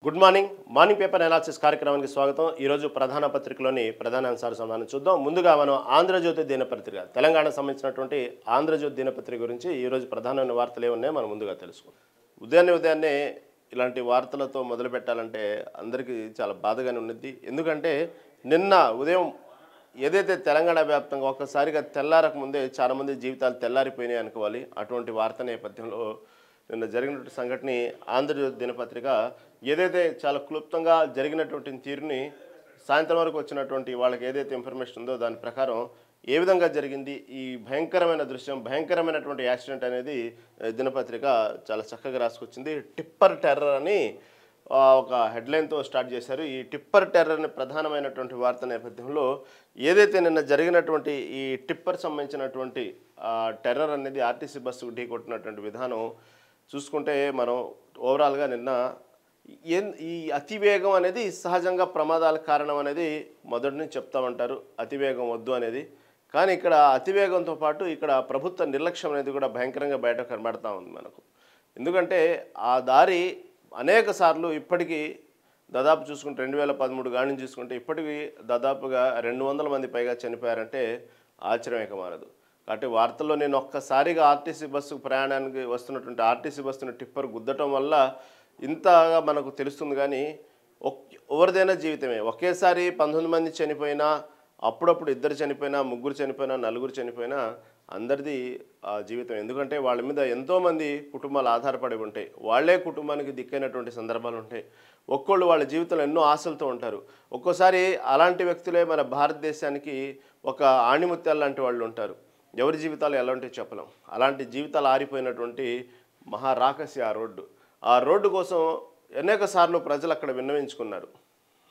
Good morning. Morning paper analysis కార్యక్రమానికి స్వాగతం. ఈరోజు ప్రధాన పత్రికలోని ప్రధాన అంశాల సమానం చూద్దాం. ముందుగా మనం ఆంధ్రజ్యోతి దినపత్రిక, తెలంగాణకు సంబంధించినటువంటి ఆంధ్రజ్యోతి దినపత్రిక గురించి ఈరోజు ప్రధానమైన వార్తలు ఏమున్నాయో మనం ముందుగా తెలుసుకుందాం. ఉదయాన్నే ఇలాంటి వార్తలతో మొదలు పెట్టాలంటే అందరికీ చాలా బాధగానే ఉన్నది. ఎందుకంటే నిన్న ఉదయం ఏదైతే తెలంగాణ వ్యాప్తంగా ఒక్కసారిగా తెల్లారక ముందే చాలామంది జీవితాలు తెల్లారిపోయినాయి అనుకోవాలి. అటువంటి వార్త నేపథ్యంలో నిన్న జరిగినటువంటి సంఘటన ఆంధ్రజ్యోతి దినపత్రిక ఏదైతే చాలా క్లుప్తంగా జరిగినటువంటి తీరుని సాయంత్రం వరకు వచ్చినటువంటి వాళ్ళకి ఏదైతే ఇన్ఫర్మేషన్ ఉందో దాని ప్రకారం ఏ విధంగా జరిగింది ఈ భయంకరమైన దృశ్యం, భయంకరమైనటువంటి యాక్సిడెంట్ అనేది దినపత్రిక చాలా చక్కగా రాసుకొచ్చింది. టిప్పర్ టెర్రర్ అని ఒక హెడ్లైన్తో స్టార్ట్ చేశారు. ఈ టిప్పర్ టెర్రర్ అనే ప్రధానమైనటువంటి వార్త నేపథ్యంలో ఏదైతే నిన్న జరిగినటువంటి ఈ టిప్పర్ సంబంధించినటువంటి టెర్రర్ అనేది ఆర్టీసీ బస్సుకు ఢీ కొట్టినటువంటి విధానం చూసుకుంటే మనం ఓవరాల్గా నిన్న ఈ అతివేగం అనేది సహజంగా ప్రమాదాలకు కారణం అనేది మొదటి నుంచి చెప్తామంటారు, అతివేగం వద్దు అనేది. కానీ ఇక్కడ అతివేగంతో పాటు ఇక్కడ ప్రభుత్వ నిర్లక్ష్యం అనేది కూడా భయంకరంగా బయట కనబడతా ఉంది మనకు. ఎందుకంటే ఆ దారి అనేక సార్లు ఇప్పటికీ దాదాపు చూసుకుంటే 2013 గాని చూసుకుంటే ఇప్పటికీ దాదాపుగా 200 మంది పైగా చనిపోయారంటే ఆశ్చర్యమేక మానదు. కాబట్టి వార్తల్లో నేను ఒక్కసారిగా ఆర్టీసీ బస్సు ప్రయాణానికి వస్తున్నటువంటి ఆర్టీసీ బస్సును టిప్పర్ గుద్దటం వల్ల ఇంతగా మనకు తెలుస్తుంది. కానీ ఎవరిదైనా జీవితమే ఒకేసారి 19 మంది చనిపోయినా, అప్పుడప్పుడు 2 చనిపోయినా, 3 చనిపోయినా, 4 చనిపోయినా అందరిది జీవితం. ఎందుకంటే వాళ్ళ మీద ఎంతోమంది కుటుంబాలు ఆధారపడి ఉంటాయి. వాళ్ళే కుటుంబానికి దిక్కైనటువంటి సందర్భాలు ఉంటాయి. ఒక్కోళ్ళు వాళ్ళ జీవితంలో ఎన్నో ఆశలతో ఉంటారు. ఒక్కోసారి అలాంటి వ్యక్తులే మన భారతదేశానికి ఒక ఆణిముత్యాలు లాంటి వాళ్ళు ఉంటారు. ఎవరి జీవితాలు ఎలా ఉంటాయో చెప్పలేం. అలాంటి జీవితాలు ఆరిపోయినటువంటి మహారాకసి ఆ రోడ్డు కోసం అనేక సార్లు ప్రజలు అక్కడ విన్నవించుకున్నారు.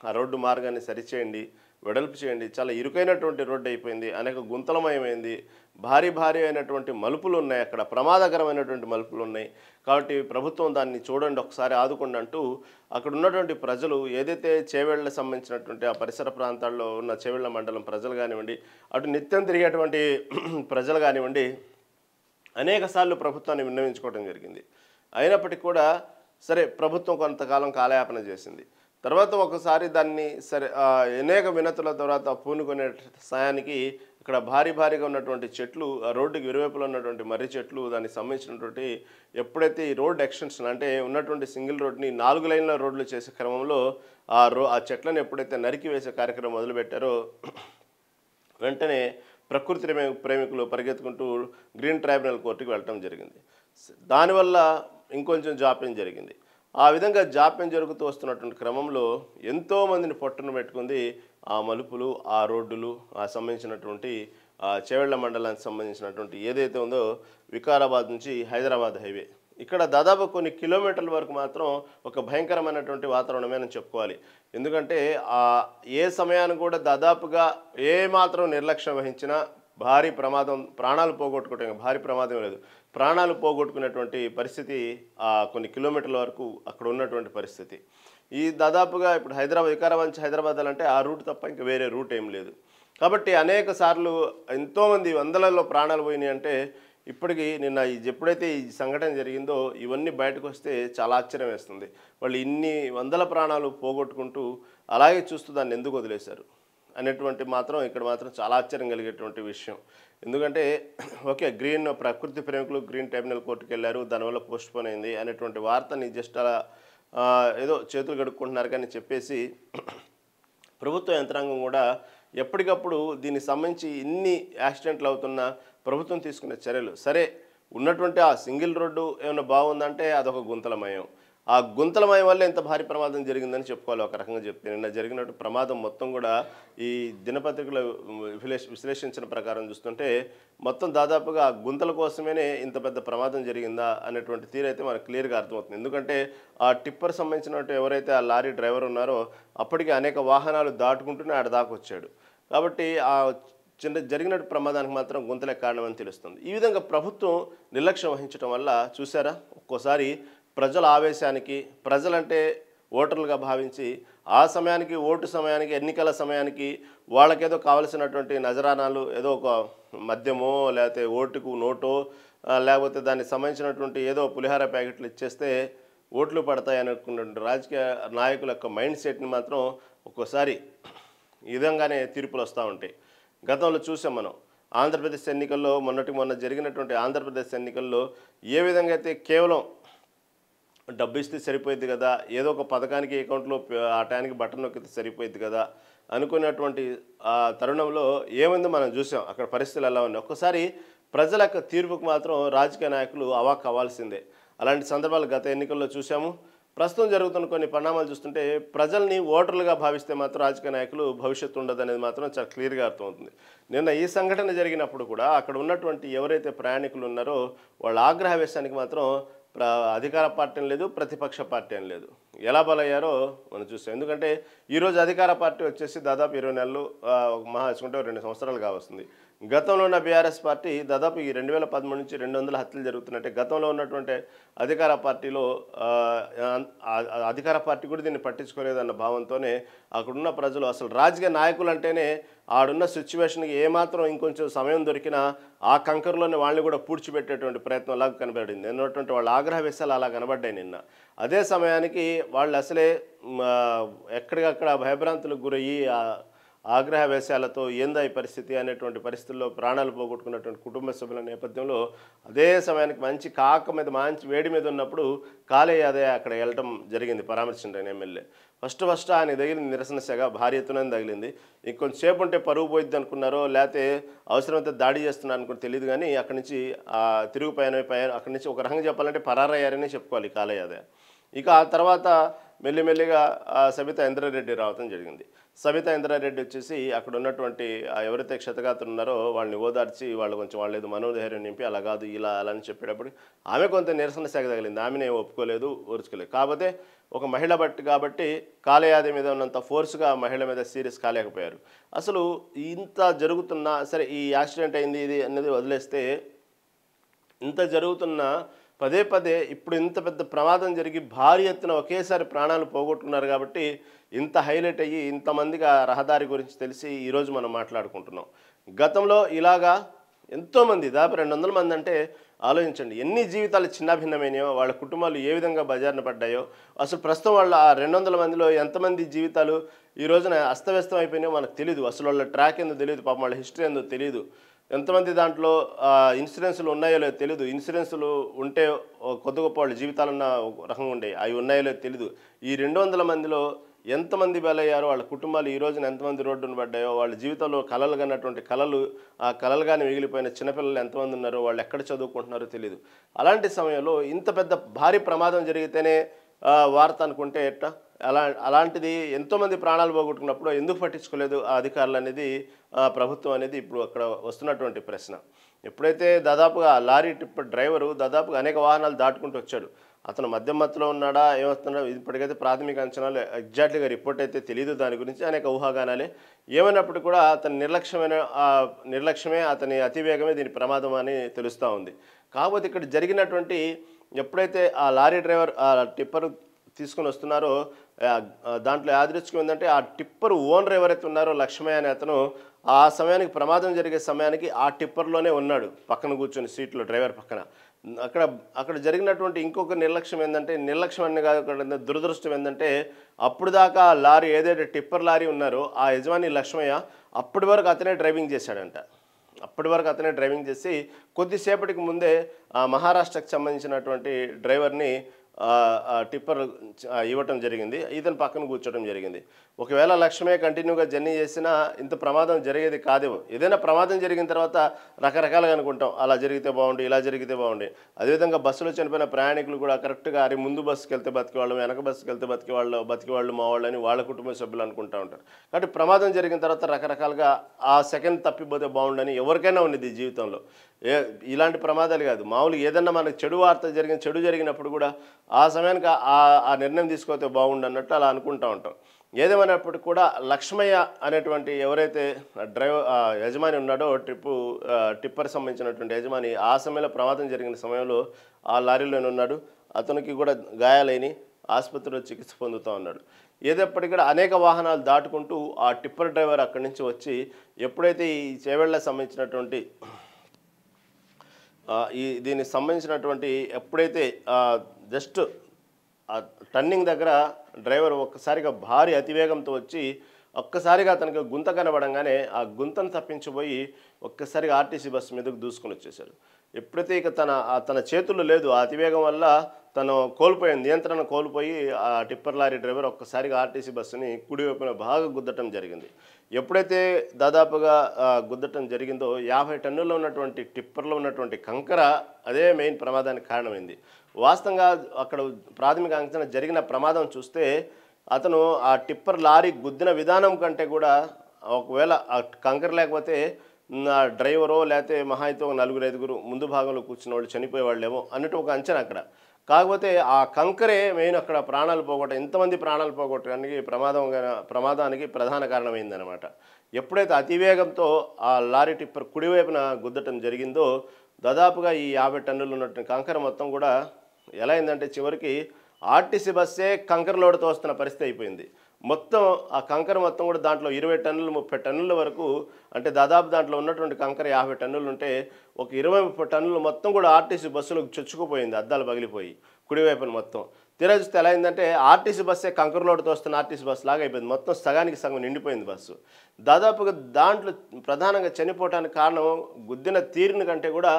ఆ రోడ్డు మార్గాన్ని సరిచేయండి, వెడల్పు చేయండి. చాలా ఇరుకైనటువంటి రోడ్డు అయిపోయింది, అనేక గుంతలమయమైంది, భారీ అయినటువంటి మలుపులు ఉన్నాయి, అక్కడ ప్రమాదకరమైనటువంటి మలుపులు ఉన్నాయి. కాబట్టి ప్రభుత్వం దాన్ని చూడండి, ఒకసారి ఆదుకోండి అంటూ అక్కడ ఉన్నటువంటి ప్రజలు ఏదైతే చేవెళ్ళ సంబంధించినటువంటి ఆ పరిసర ప్రాంతాల్లో ఉన్న చేవెళ్ళ మండలం ప్రజలు కానివ్వండి, అటు నిత్యం తిరిగేటువంటి ప్రజలు కానివ్వండి, అనేక సార్లు ప్రభుత్వాన్ని విన్నవించుకోవడం జరిగింది. అయినప్పటికీ కూడా సరే ప్రభుత్వం కొంతకాలం కాలయాపన చేసింది. తర్వాత ఒకసారి దాన్ని సరే అనేక వినతుల తర్వాత పూనుకునే సమయానికి ఇక్కడ భారీగా ఉన్నటువంటి చెట్లు, ఆ రోడ్డుకి ఇరువైపులో ఉన్నటువంటి మర్రి చెట్లు, దానికి సంబంధించినటువంటి ఎప్పుడైతే ఈ రోడ్ ఎక్స్టెన్షన్ అంటే ఉన్నటువంటి సింగిల్ రోడ్ని 4 లైన్ల రోడ్లు చేసే క్రమంలో ఆ చెట్లను ఎప్పుడైతే నరికి వేసే కార్యక్రమం మొదలుపెట్టారో వెంటనే ప్రకృతి ప్రేమికులు పరిగెత్తుకుంటూ గ్రీన్ ట్రైబ్యునల్ కోర్టుకు వెళ్ళటం జరిగింది. దానివల్ల ఇంకొంచెం జాప్యం జరిగింది. ఆ విధంగా జాప్యం జరుగుతూ వస్తున్నటువంటి క్రమంలో ఎంతోమందిని పొట్టును పెట్టుకుంది ఆ మలుపులు, ఆ రోడ్డులు, ఆ సంబంధించినటువంటి చేవెళ్ళ మండలానికి సంబంధించినటువంటి ఏదైతే ఉందో వికారాబాద్ నుంచి హైదరాబాద్ హైవే. ఇక్కడ దాదాపు కొన్ని కిలోమీటర్ల వరకు మాత్రం ఒక భయంకరమైనటువంటి వాతావరణమే అని చెప్పుకోవాలి. ఎందుకంటే ఏ సమయాన్ని కూడా దాదాపుగా ఏ మాత్రం నిర్లక్ష్యం వహించినా భారీ ప్రమాదం, ప్రాణాలు పోగొట్టుకోవటం, భారీ ప్రమాదం లేదు, ప్రాణాలు పోగొట్టుకునేటువంటి పరిస్థితి కొన్ని కిలోమీటర్ల వరకు అక్కడ ఉన్నటువంటి పరిస్థితి. ఈ దాదాపుగా ఇప్పుడు వికారాబాద్ నుంచి హైదరాబాద్ అంటే ఆ రూట్ తప్ప ఇంకా వేరే రూట్ ఏం లేదు. కాబట్టి అనేక సార్లు ఎంతోమంది వందలలో ప్రాణాలు పోయినాయి. అంటే ఇప్పటికీ నిన్న ఎప్పుడైతే ఈ సంఘటన జరిగిందో ఇవన్నీ బయటకు వస్తే చాలా ఆశ్చర్యం వేస్తుంది. వాళ్ళు ఇన్ని వందల ప్రాణాలు పోగొట్టుకుంటూ అలాగే చూస్తూ దాన్ని ఎందుకు వదిలేశారు అనేటువంటి ఇక్కడ మాత్రం చాలా ఆశ్చర్యం కలిగేటువంటి విషయం. ఎందుకంటే ఓకే, ప్రకృతి ప్రేమికులు గ్రీన్ ట్రైబ్యునల్ కోర్టుకు వెళ్ళారు, దానివల్ల పోస్ట్ పోన్ అయింది అనేటువంటి వార్తని జస్ట్ అలా ఏదో చేతులు కడుక్కుంటున్నారు కానీ చెప్పేసి ప్రభుత్వ యంత్రాంగం కూడా ఎప్పటికప్పుడు దీనికి సంబంధించి ఇన్ని యాక్సిడెంట్లు అవుతున్నా ప్రభుత్వం తీసుకునే చర్యలు సరే, ఉన్నటువంటి ఆ సింగిల్ రోడ్డు ఏమైనా బాగుందంటే అదొక గుంతలమయం. ఆ గుంతలమయం వల్ల ఎంత భారీ ప్రమాదం జరిగిందని చెప్పుకోవాలి. ఒక రకంగా చెప్తే నిన్న జరిగినట్టు ప్రమాదం మొత్తం కూడా ఈ దినపత్రికలో విశ్లేషించిన ప్రకారం చూస్తుంటే మొత్తం దాదాపుగా గుంతల కోసమే ఇంత పెద్ద ప్రమాదం జరిగిందా అనేటువంటి తీరైతే మనకు క్లియర్గా అర్థమవుతుంది. ఎందుకంటే ఆ టిప్పర్ సంబంధించినట్టు ఎవరైతే ఆ లారీ డ్రైవర్ ఉన్నారో అప్పటికి అనేక వాహనాలు దాటుకుంటూనే ఆడ దాకా వచ్చాడు. కాబట్టి జరిగినట్టు ప్రమాదానికి మాత్రం గుంతలే కారణమని తెలుస్తుంది. ఈ విధంగా ప్రభుత్వం నిర్లక్ష్యం వహించడం వల్ల చూసారా, ఒక్కోసారి ప్రజల ఆవేశానికి, ప్రజలంటే ఓటర్లుగా భావించి ఆ సమయానికి, ఓటు సమయానికి, ఎన్నికల సమయానికి వాళ్ళకేదో కావలసినటువంటి నజరానాలు, ఏదో ఒక మద్యమో లేకపోతే ఓటుకు నోటో లేకపోతే దానికి సంబంధించినటువంటి ఏదో పులిహార ప్యాకెట్లు ఇచ్చేస్తే ఓట్లు పడతాయి అనుకున్న రాజకీయ నాయకుల యొక్క మైండ్ సెట్ని మాత్రం ఒక్కోసారి ఈ విధంగానే తీర్పులు వస్తూ ఉంటాయి. గతంలో చూసాం మనం ఆంధ్రప్రదేశ్ ఎన్నికల్లో మొన్న జరిగినటువంటి ఆంధ్రప్రదేశ్ ఎన్నికల్లో ఏ విధంగా అయితే కేవలం డబ్బు ఇస్తే సరిపోయింది కదా, ఏదో ఒక పథకానికి అకౌంట్లో ఆ టైంకి బటన్ నొక్కితే సరిపోయింది కదా అనుకున్నటువంటి ఆ తరుణంలో ఏమైందో మనం చూసాం. అక్కడ పరిస్థితులు ఎలా ఉన్నాయి. ఒక్కసారి ప్రజల యొక్క తీర్పుకు మాత్రం రాజకీయ నాయకులు అవాక్ అవ్వాల్సిందే. అలాంటి సందర్భాలు గత ఎన్నికల్లో చూసాము. ప్రస్తుతం జరుగుతున్న కొన్ని పరిణామాలు చూస్తుంటే ప్రజల్ని ఓటర్లుగా భావిస్తే మాత్రం రాజకీయ నాయకులు భవిష్యత్తు ఉండదు అనేది మాత్రం చాలా క్లియర్గా అర్థమవుతుంది. నిన్న ఈ సంఘటన జరిగినప్పుడు కూడా అక్కడ ఉన్నటువంటి ఎవరైతే ప్రయాణికులు ఉన్నారో వాళ్ళ ఆగ్రహవేశానికి మాత్రం అధికార పార్టీ అని లేదు, ప్రతిపక్ష పార్టీ అని లేదు. ఎలా బలయ్యారో మనం చూస్తాం. ఎందుకంటే ఈరోజు అధికార పార్టీ వచ్చేసి దాదాపు 20 నెలలు మహా వేసుకుంటే 2 సంవత్సరాలు కావస్తుంది. గతంలో ఉన్న బీఆర్ఎస్ పార్టీ దాదాపు ఈ 2013 నుంచి 200 హత్యలు జరుగుతున్నట్టే గతంలో ఉన్నటువంటి అధికార పార్టీలో అధికార పార్టీ కూడా దీన్ని పట్టించుకోలేదన్న భావంతోనే అక్కడున్న ప్రజలు అసలు రాజకీయ నాయకులు అంటేనే ఆడున్న సిచ్యువేషన్కి ఏమాత్రం ఇంకొంచెం సమయం దొరికినా ఆ కంకర్లోనే వాళ్ళని కూడా పూడ్చిపెట్టేటువంటి ప్రయత్నం లాగా కనబడింది. ఉన్నటువంటి వాళ్ళ ఆగ్రహ వేశాలు అలా కనబడ్డాయి నిన్న. అదే సమయానికి వాళ్ళు అసలే ఎక్కడికక్కడ భయభ్రాంతులకు గురయ్యి ఆగ్రహ వేశాలతో ఏందా ఈ పరిస్థితి అనేటువంటి పరిస్థితుల్లో ప్రాణాలు పోగొట్టుకున్నటువంటి కుటుంబ సభ్యుల నేపథ్యంలో అదే సమయానికి మంచి మంచి వేడి మీద ఉన్నప్పుడు కాలే యాదయ్య అక్కడ వెళ్ళటం జరిగింది పరామర్శించడానికి ఎమ్మెల్యే. ఫస్ట్ ఆయన తగిలింది నిరసన సెగ భారీ ఎత్తున తగిలింది. ఇంకొంచెంసేపు ఉంటే పరుగు పోయిద్ది అనుకున్నారో లేకపోతే అవసరమైతే దాడి చేస్తున్నారు అనుకుని తెలియదు. కానీ అక్కడి నుంచి తిరుగు పయన అక్కడి నుంచి ఒక రకంగా చెప్పాలంటే పరారయ్యారని చెప్పుకోవాలి కాలే యాదయ్య. ఇక ఆ తర్వాత మెల్లిమెల్లిగా సబితా ఇంద్రారెడ్డి రావటం జరిగింది. సబితా ఇంద్రారెడ్డి వచ్చేసి అక్కడ ఉన్నటువంటి ఎవరైతే క్షతగాత్రులు ఉన్నారో వాళ్ళని ఓదార్చి వాళ్ళు ఏదో మనోధైర్యం నింపి అలా కాదు ఇలా అలా అని చెప్పేటప్పుడు ఆమె కొంత నిరసన శాఖ తగిలింది. ఆమెనే ఒప్పుకోలేదు, ఓర్చుకోలేదు. కాకపోతే ఒక మహిళ కాబట్టి కాలేయాది మీద ఉన్నంత ఫోర్స్గా మహిళ మీద సీరియస్ కాలేకపోయారు. అసలు ఇంత జరుగుతున్నా సరే ఈ యాక్సిడెంట్ అయింది ఇది అనేది వదిలేస్తే ఇంత జరుగుతున్నా పదే ఇప్పుడు ఇంత పెద్ద ప్రమాదం జరిగి భారీ ఎత్తున ఒకేసారి ప్రాణాలు పోగొట్టుకున్నారు కాబట్టి ఇంత హైలైట్ అయ్యి ఇంతమందిగా రహదారి గురించి తెలిసి ఈరోజు మనం మాట్లాడుకుంటున్నాం. గతంలో ఇలాగా ఎంతోమంది దాదాపు 200 మంది అంటే ఆలోచించండి ఎన్ని జీవితాలు చిన్నాభిన్నమైనాయో, వాళ్ళ కుటుంబాలు ఏ విధంగా బజారున పడ్డాయో. అసలు ప్రస్తుతం వాళ్ళ ఆ 200 మందిలో ఎంతమంది జీవితాలు ఈ రోజున అస్తవ్యస్తం అయిపోయినాయో మనకు తెలియదు. అసలు వాళ్ళ ట్రాక్ ఏందో తెలియదు, పాపం వాళ్ళ హిస్టరీ ఏందో తెలియదు. ఎంతమంది దాంట్లో ఇన్సూరెన్సులు ఉన్నాయో లేదో తెలియదు. ఇన్సూరెన్సులు ఉంటే కొద్ది గొప్ప వాళ్ళ జీవితాలున్న రకంగా ఉండేవి, అవి ఉన్నాయో లేదో తెలియదు. ఈ 200 మందిలో ఎంతమంది బలయ్యారో, వాళ్ళ కుటుంబాలు ఈ రోజున ఎంతమంది రోడ్డును పడ్డాయో, వాళ్ళ జీవితంలో కలలు కన్నటువంటి కలలు ఆ కలలుగానే మిగిలిపోయిన చిన్నపిల్లలు ఎంతమంది ఉన్నారో, వాళ్ళు ఎక్కడ చదువుకుంటున్నారో తెలియదు. అలాంటి సమయంలో ఇంత పెద్ద భారీ ప్రమాదం జరిగితేనే వార్త అనుకుంటే ఎట్టా? అలాంటిది ఎంతోమంది ప్రాణాలు పోగొట్టుకున్నప్పుడు ఎందుకు పట్టించుకోలేదు ఆ అధికారులు అనేది ప్రభుత్వం అనేది ఇప్పుడు అక్కడ వస్తున్నటువంటి ప్రశ్న. ఎప్పుడైతే దాదాపుగా లారీ టిప్పర్ డ్రైవరు దాదాపుగా అనేక వాహనాలు దాటుకుంటూ వచ్చాడు. అతను మధ్యలో ఉన్నాడా ఏమవుతున్నాడో ఇప్పటికైతే ప్రాథమిక అంచనాలు ఎగ్జాక్ట్లీగా రిపోర్ట్ అయితే తెలియదు. దాని గురించి అనేక ఊహాగానాలే. ఏమైనప్పుడు కూడా అతని నిర్లక్ష్యమే అతని అతివేగమే దీని ప్రమాదం అని తెలుస్తూ ఉంది. కాకపోతే ఇక్కడ జరిగినటువంటి ఎప్పుడైతే ఆ లారీ డ్రైవర్ ఆ టిప్పర్ తీసుకుని వస్తున్నారో దాంట్లో యాదృచ్ఛికం ఏంటంటే ఆ టిప్పర్ ఓనర్ ఎవరైతే ఉన్నారో లక్ష్మయ్య అనే అతను ఆ సమయానికి ప్రమాదం జరిగే సమయానికి ఆ టిప్పర్లోనే ఉన్నాడు, పక్కన కూర్చొని సీట్లో డ్రైవర్ పక్కన. అక్కడ జరిగినటువంటి ఇంకొక నిర్లక్ష్యం ఏంటంటే, నిర్లక్ష్యం అని కాకుండా దురదృష్టం ఏంటంటే అప్పుడు దాకా లారీ ఏదైతే టిప్పర్ లారీ ఉన్నారో ఆ యజమాని లక్ష్మయ్య అప్పటి వరకు అతనే డ్రైవింగ్ చేశాడంట. అప్పటి వరకు అతనే డ్రైవింగ్ చేసి కొద్దిసేపటికి ముందే మహారాష్ట్రకు సంబంధించినటువంటి డ్రైవర్ని టిప్పర్ ఇవ్వటం జరిగింది. ఇతను పక్కన కూర్చోవడం జరిగింది. ఒకవేళ లక్ష్మయ్య కంటిన్యూగా జర్నీ చేసినా ఇంత ప్రమాదం జరిగేది కాదేమో. ఏదైనా ప్రమాదం జరిగిన తర్వాత రకరకాలుగా అనుకుంటాం, అలా జరిగితే బాగుండి, ఇలా జరిగితే బాగుండి. అదేవిధంగా బస్సులో చనిపోయిన ప్రయాణికులు కూడా కరెక్ట్గా అరే ముందు బస్సుకి వెళ్తే బతికేవాళ్ళు, వెనక బస్సుకి వెళ్తే బతికేవాళ్ళు మా వాళ్ళు అని వాళ్ళ కుటుంబ సభ్యులు అనుకుంటూ ఉంటారు. కాబట్టి ప్రమాదం జరిగిన తర్వాత రకరకాలుగా ఆ సెకండ్ తప్పిపోతే బాగుండని ఎవరికైనా ఉండేది జీవితంలో. ఇలాంటి ప్రమాదాలు కాదు, మామూలుగా ఏదన్నా మనకు చెడు జరిగినప్పుడు కూడా ఆ సమయానికి ఆ నిర్ణయం తీసుకోతే బాగుండు అన్నట్టు అలా అనుకుంటూ ఉంటాం. ఏదేమైనప్పటికీ కూడా లక్ష్మయ్య అనేటువంటి ఎవరైతే యజమాని ఉన్నాడో టిప్పర్ సంబంధించినటువంటి యజమాని ఆ సమయంలో ప్రమాదం జరిగిన సమయంలో ఆ లారీలోనే ఉన్నాడు. అతనికి కూడా గాయాలైన ఆసుపత్రిలో చికిత్స పొందుతూ ఉన్నాడు. ఏదప్పటికీ కూడా అనేక వాహనాలు దాటుకుంటూ ఆ టిప్పర్ డ్రైవర్ అక్కడి నుంచి వచ్చి ఎప్పుడైతే ఈ చేవెళ్ళకు సంబంధించినటువంటి దీనికి సంబంధించినటువంటి ఎప్పుడైతే జస్ట్ ఆ టర్నింగ్ దగ్గర డ్రైవర్ ఒక్కసారిగా భారీ అతివేగంతో వచ్చి ఒక్కసారిగా అతనికి గుంత కనబడంగానే ఆ గుంతను తప్పించిపోయి ఒక్కసారిగా ఆర్టీసీ బస్సు మీదకు దూసుకొని వచ్చేసాడు. ఎప్పుడైతే ఇక తన చేతుల్లో లేదు, ఆ అతివేగం వల్ల తను కోల్పోయాడు, నియంత్రణ కోల్పోయి ఆ టిప్పర్ లారీ డ్రైవర్ ఒక్కసారిగా ఆర్టీసీ బస్సుని కుడివైపున బాగా గుద్దటం జరిగింది. ఎప్పుడైతే దాదాపుగా గుద్దటం జరిగిందో 50 టన్నుల్లో ఉన్నటువంటి టిప్పర్లో ఉన్నటువంటి కంకర అదే మెయిన్ ప్రమాదానికి కారణమైంది. వాస్తవంగా అక్కడ ప్రాథమిక అంచనా జరిగిన ప్రమాదం చూస్తే అతను ఆ టిప్పర్ లారీ గుద్దిన విధానం కంటే కూడా ఒకవేళ ఆ కంకర లేకపోతే డ్రైవరో లేకపోతే మహా అయితే ఒక 4-5 ముందు భాగంలో కూర్చున్న వాళ్ళు చనిపోయేవాళ్ళేమో అన్నట్టు ఒక అంచనా అక్కడ. కాకపోతే ఆ కంకరే మెయిన్ అక్కడ ప్రాణాలు పోగొట్ట ఇంతమంది ప్రాణాలు పోగొట్టడానికి ప్రమాదానికి ప్రధాన కారణమైందనమాట. ఎప్పుడైతే అతివేగంతో ఆ లారీ టిప్పర్ కుడివైపున గుద్దటం జరిగిందో దాదాపుగా ఈ 50 టన్నులు ఉన్నటువంటి కంకర మొత్తం కూడా ఎలా అయిందంటే చివరికి ఆర్టీసీ బస్సే కంకర లోడుతో వస్తున్న పరిస్థితి అయిపోయింది. మొత్తం ఆ కంకర మొత్తం కూడా దాంట్లో 20 టన్నులు 30 టన్నుల వరకు, అంటే దాదాపు దాంట్లో ఉన్నటువంటి కంకర 50 టన్నులు ఉంటే ఒక 20-30 టన్నులు మొత్తం కూడా ఆర్టీసీ బస్సులకు చొచ్చుకుపోయింది, అద్దాలు పగిలిపోయి కుడివైపున మొత్తం. తీరా చూస్తే ఎలా అయిందంటే ఆర్టీసీ బస్సే కంకర లోడుతో వస్తున్న ఆర్టీసీ బస్సు లాగా అయిపోయింది. మొత్తం సగానికి సగం నిండిపోయింది బస్సు. దాదాపుగా దాంట్లో ప్రధానంగా చనిపోవడానికి కారణం గుద్దిన తీరుని కంటే కూడా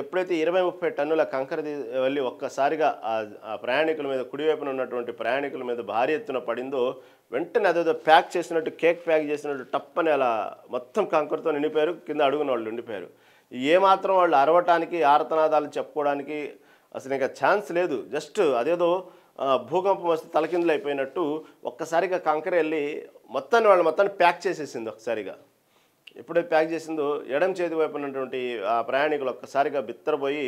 ఎప్పుడైతే 20-30 టన్నుల కంకర వెళ్ళి ఒక్కసారిగా ఆ ప్రయాణికుల మీద కుడివైపున ఉన్నటువంటి ప్రయాణికుల మీద భారీ ఎత్తున పడిందో వెంటనే అదేదో ప్యాక్ చేసినట్టు, కేక్ ప్యాక్ చేసినట్టు టప్పని అలా మొత్తం కంకరతో నిండిపోయారు. కింద అడుగున వాళ్ళు ఉండిపోయారు. ఏమాత్రం వాళ్ళు అరవటానికి, ఆర్తనాదాలు చెప్పుకోవడానికి అసలు ఇంకా ఛాన్స్ లేదు. జస్ట్ అదేదో భూకంపం వస్తే తలకిందులు అయిపోయినట్టు ఒక్కసారిగా కంకర వెళ్ళి మొత్తాన్ని ప్యాక్ చేసేసింది ఒకసారిగా. ఎప్పుడైతే ప్యాక్ చేసిందో ఎడం చేతి వైపు ఉన్నటువంటి ఆ ప్రయాణికులు ఒక్కసారిగా బిత్తరపోయి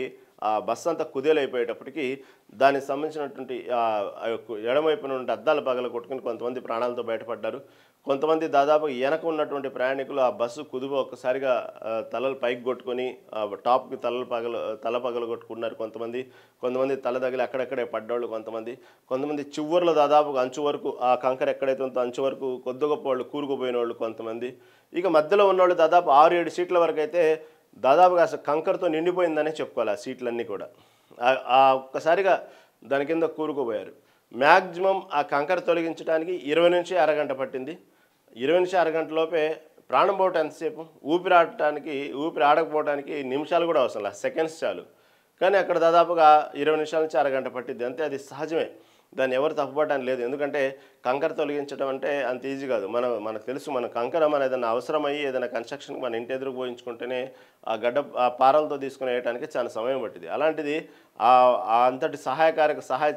ఆ బస్సు అంతా కుదేలైపోయేటప్పటికి దానికి సంబంధించినటువంటి ఎడమవైపున నుండి అద్దాలు పగల కొట్టుకుని కొంతమంది ప్రాణాలతో బయటపడ్డారు. కొంతమంది దాదాపు వెనక ఉన్నటువంటి ప్రయాణికులు ఆ బస్సు కుదుపు ఒక్కసారిగా తలలు పైకి కొట్టుకొని టాప్కి తల పగలు కొట్టుకున్నారు. కొంతమంది తల తగిలి అక్కడక్కడే పడ్డాళ్ళు. కొంతమంది చివరిలో దాదాపు అంచు వరకు ఆ కంకర ఎక్కడైతే ఉందో అంచు వరకు కొద్ది గొప్ప వాళ్ళు కూరుకుపోయిన వాళ్ళు కొంతమంది. ఇక మధ్యలో ఉన్నవాళ్ళు దాదాపు 6-7 సీట్ల వరకు అయితే దాదాపుగా అసలు కంకరతో నిండిపోయిందనే చెప్పుకోవాలి ఆ సీట్లన్నీ కూడా. ఒక్కసారిగా దాని కింద కూరుకుపోయారు. మ్యాక్సిమం ఆ కంకర తొలగించడానికి 20 నుంచి అరగంట పట్టింది. 20 నుంచి అరగంట లోపే ప్రాణం పోవటం ఎంతసేపు, ఊపిరి ఆడకపోవడానికి నిమిషాలు కూడా అవసరం లేదు, సెకండ్స్ చాలు. కానీ అక్కడ దాదాపుగా 20 నిమిషాల నుంచి అరగంట పట్టింది. అంతే, అది సహజమే, దాన్ని ఎవరు తప్పుపడడానికి లేదు. ఎందుకంటే కంకర తొలగించడం అంటే అంత ఈజీ కాదు. మనకు తెలుసు, మన కంకర మన ఏదైనా అవసరమయ్యి ఏదైనా కన్స్ట్రక్షన్కి మన ఇంటి ఎదురు పోయించుకుంటేనే ఆ పారలతో తీసుకుని వేయడానికి చాలా సమయం పట్టింది. అలాంటిది అంతటి సహాయ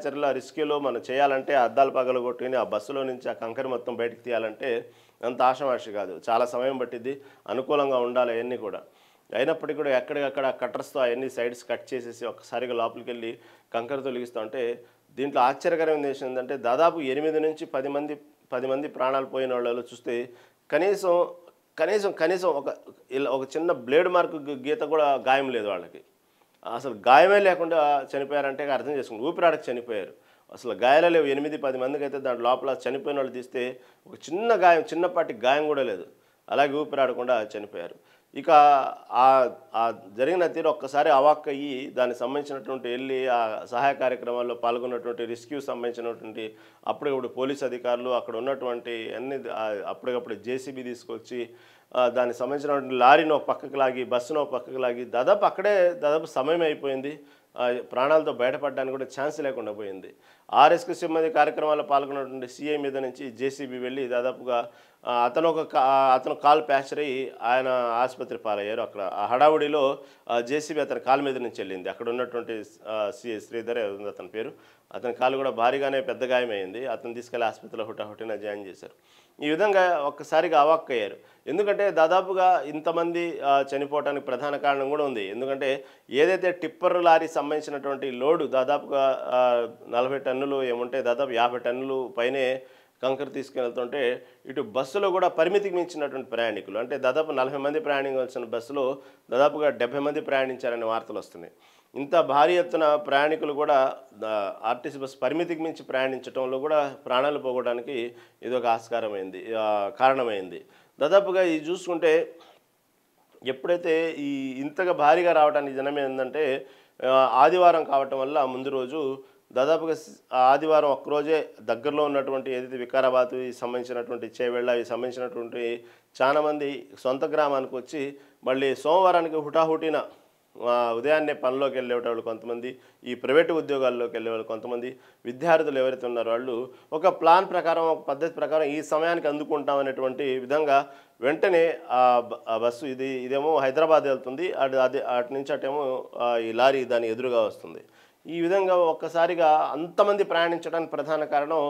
చర్యలు ఆ రిస్క్లో మనం చేయాలంటే అద్దాలు పగలగొట్టుకుని ఆ బస్సులో నుంచి ఆ కంకర మొత్తం బయటకు తీయాలంటే అంత ఆషామాషి కాదు, చాలా సమయం పట్టింది. అనుకూలంగా ఉండాలి అవన్నీ కూడా. అయినప్పటికీ కూడా ఎక్కడికక్కడ కట్టర్స్తో అవన్నీ సైడ్స్ కట్ చేసేసి ఒక్కసారిగా లోపలికి వెళ్ళి కంకర తొలగిస్తూ ఉంటే దీంట్లో ఆశ్చర్యకరమైన విషయం ఏంటంటే దాదాపు 8 నుంచి 10 మంది ప్రాణాలు పోయిన వాళ్ళు చూస్తే కనీసం ఒక చిన్న బ్లేడ్ మార్క్ గీత కూడా గాయం లేదు వాళ్ళకి. అసలు గాయమే లేకుండా చనిపోయారంటే అర్థం చేసుకోండి, ఊపిరాడక చనిపోయారు. అసలు గాయాలే లేవు. 8-10 మందికి అయితే దాంట్లో లోపల చనిపోయిన వాళ్ళు తీస్తే ఒక చిన్నపాటి గాయం కూడా లేదు. అలాగే ఊపిరాడకుండా చనిపోయారు. ఇక ఆ జరిగిన తీరు ఒక్కసారి అవాక్కయ్యి దానికి సంబంధించినటువంటి వెళ్ళి ఆ సహాయ కార్యక్రమాల్లో పాల్గొన్నటువంటి రెస్క్యూ సంబంధించినటువంటి అప్పటికప్పుడు పోలీస్ అధికారులు, అక్కడ ఉన్నటువంటి అన్ని అప్పటికప్పుడు జేసీబీ తీసుకొచ్చి దానికి సంబంధించినటువంటి లారీని ఒక పక్కకు లాగి, బస్సును ఒక పక్కకు లాగి దాదాపు సమయం అయిపోయింది. ప్రాణాలతో బయటపడడానికి కూడా ఛాన్స్ లేకుండా పోయింది. ఆ రెస్క్యూ సిబ్బంది కార్యక్రమాల్లో పాల్గొన్నటువంటి సీఐ మీద నుంచి జేసీబీ వెళ్ళి దాదాపుగా అతను కాలు ప్యాచర్ అయ్యి ఆయన ఆసుపత్రి పాలయ్యారు. అక్కడ ఆ హడావుడిలో జేసీబీ అతని కాలు మీద నుంచి వెళ్ళింది. అక్కడ ఉన్నటువంటి సిఐ శ్రీధర్ ఉంది అతని పేరు, అతని కాలు కూడా భారీగానే పెద్ద గాయమైంది. అతను తీసుకెళ్లి ఆసుపత్రిలో హుటాహుటిన జాయిన్ చేశారు. ఈ విధంగా ఒక్కసారిగా అవాక్కయ్యారు. ఎందుకంటే దాదాపుగా ఇంతమంది చనిపోవడానికి ప్రధాన కారణం కూడా ఉంది. ఎందుకంటే ఏదైతే టిప్పర్ లారీ సంబంధించినటువంటి లోడు దాదాపుగా 40 టన్నులు ఏముంటే దాదాపు 50 టన్నులు పైనే కంకర తీసుకెళ్తుంటే ఇటు బస్సులో కూడా పరిమితికి మించినటువంటి ప్రయాణికులు, అంటే దాదాపు 40 మంది ప్రయాణించాల్సిన బస్సులో దాదాపుగా 70 మంది ప్రయాణించారనే వార్తలు వస్తున్నాయి. ఇంత భారీ ఎత్తున ప్రయాణికులు కూడా ఆర్టీసీ బస్సు పరిమితికి మించి ప్రయాణించడంలో కూడా ప్రాణాలు పోగొట్టడానికి ఇదొక కారణమైంది. దాదాపుగా ఇది చూసుకుంటే ఎప్పుడైతే ఇంతగా భారీగా రావడానికి జనం ఏంటంటే ఆదివారం కావటం వల్ల ముందు రోజు దాదాపుగా ఆదివారం ఒక్కరోజే దగ్గరలో ఉన్నటువంటి ఏదైతే వికారాబాద్కి సంబంధించినటువంటి చేవెళ్ళ ఈ సంబంధించినటువంటి చాలామంది సొంత గ్రామానికి వచ్చి మళ్ళీ సోమవారానికి హుటాహుటిన ఉదయాన్నే పనిలోకి వెళ్ళేవాళ్ళు కొంతమంది, ఈ ప్రైవేటు ఉద్యోగాల్లోకి వెళ్ళేవాళ్ళు కొంతమంది, విద్యార్థులు ఎవరైతే ఉన్నారో వాళ్ళు ఒక ప్లాన్ ప్రకారం ఒక పద్ధతి ప్రకారం ఈ సమయానికి అందుకుంటాం అనేటువంటి విధంగా వెంటనే ఆ బస్సు ఇదేమో హైదరాబాద్ వెళ్తుంది, అటు నుంచి అటేమో ఈ లారీ దాని ఎదురుగా వస్తుంది. ఈ విధంగా ఒక్కసారిగా అంతమంది ప్రయాణించడానికి ప్రధాన కారణం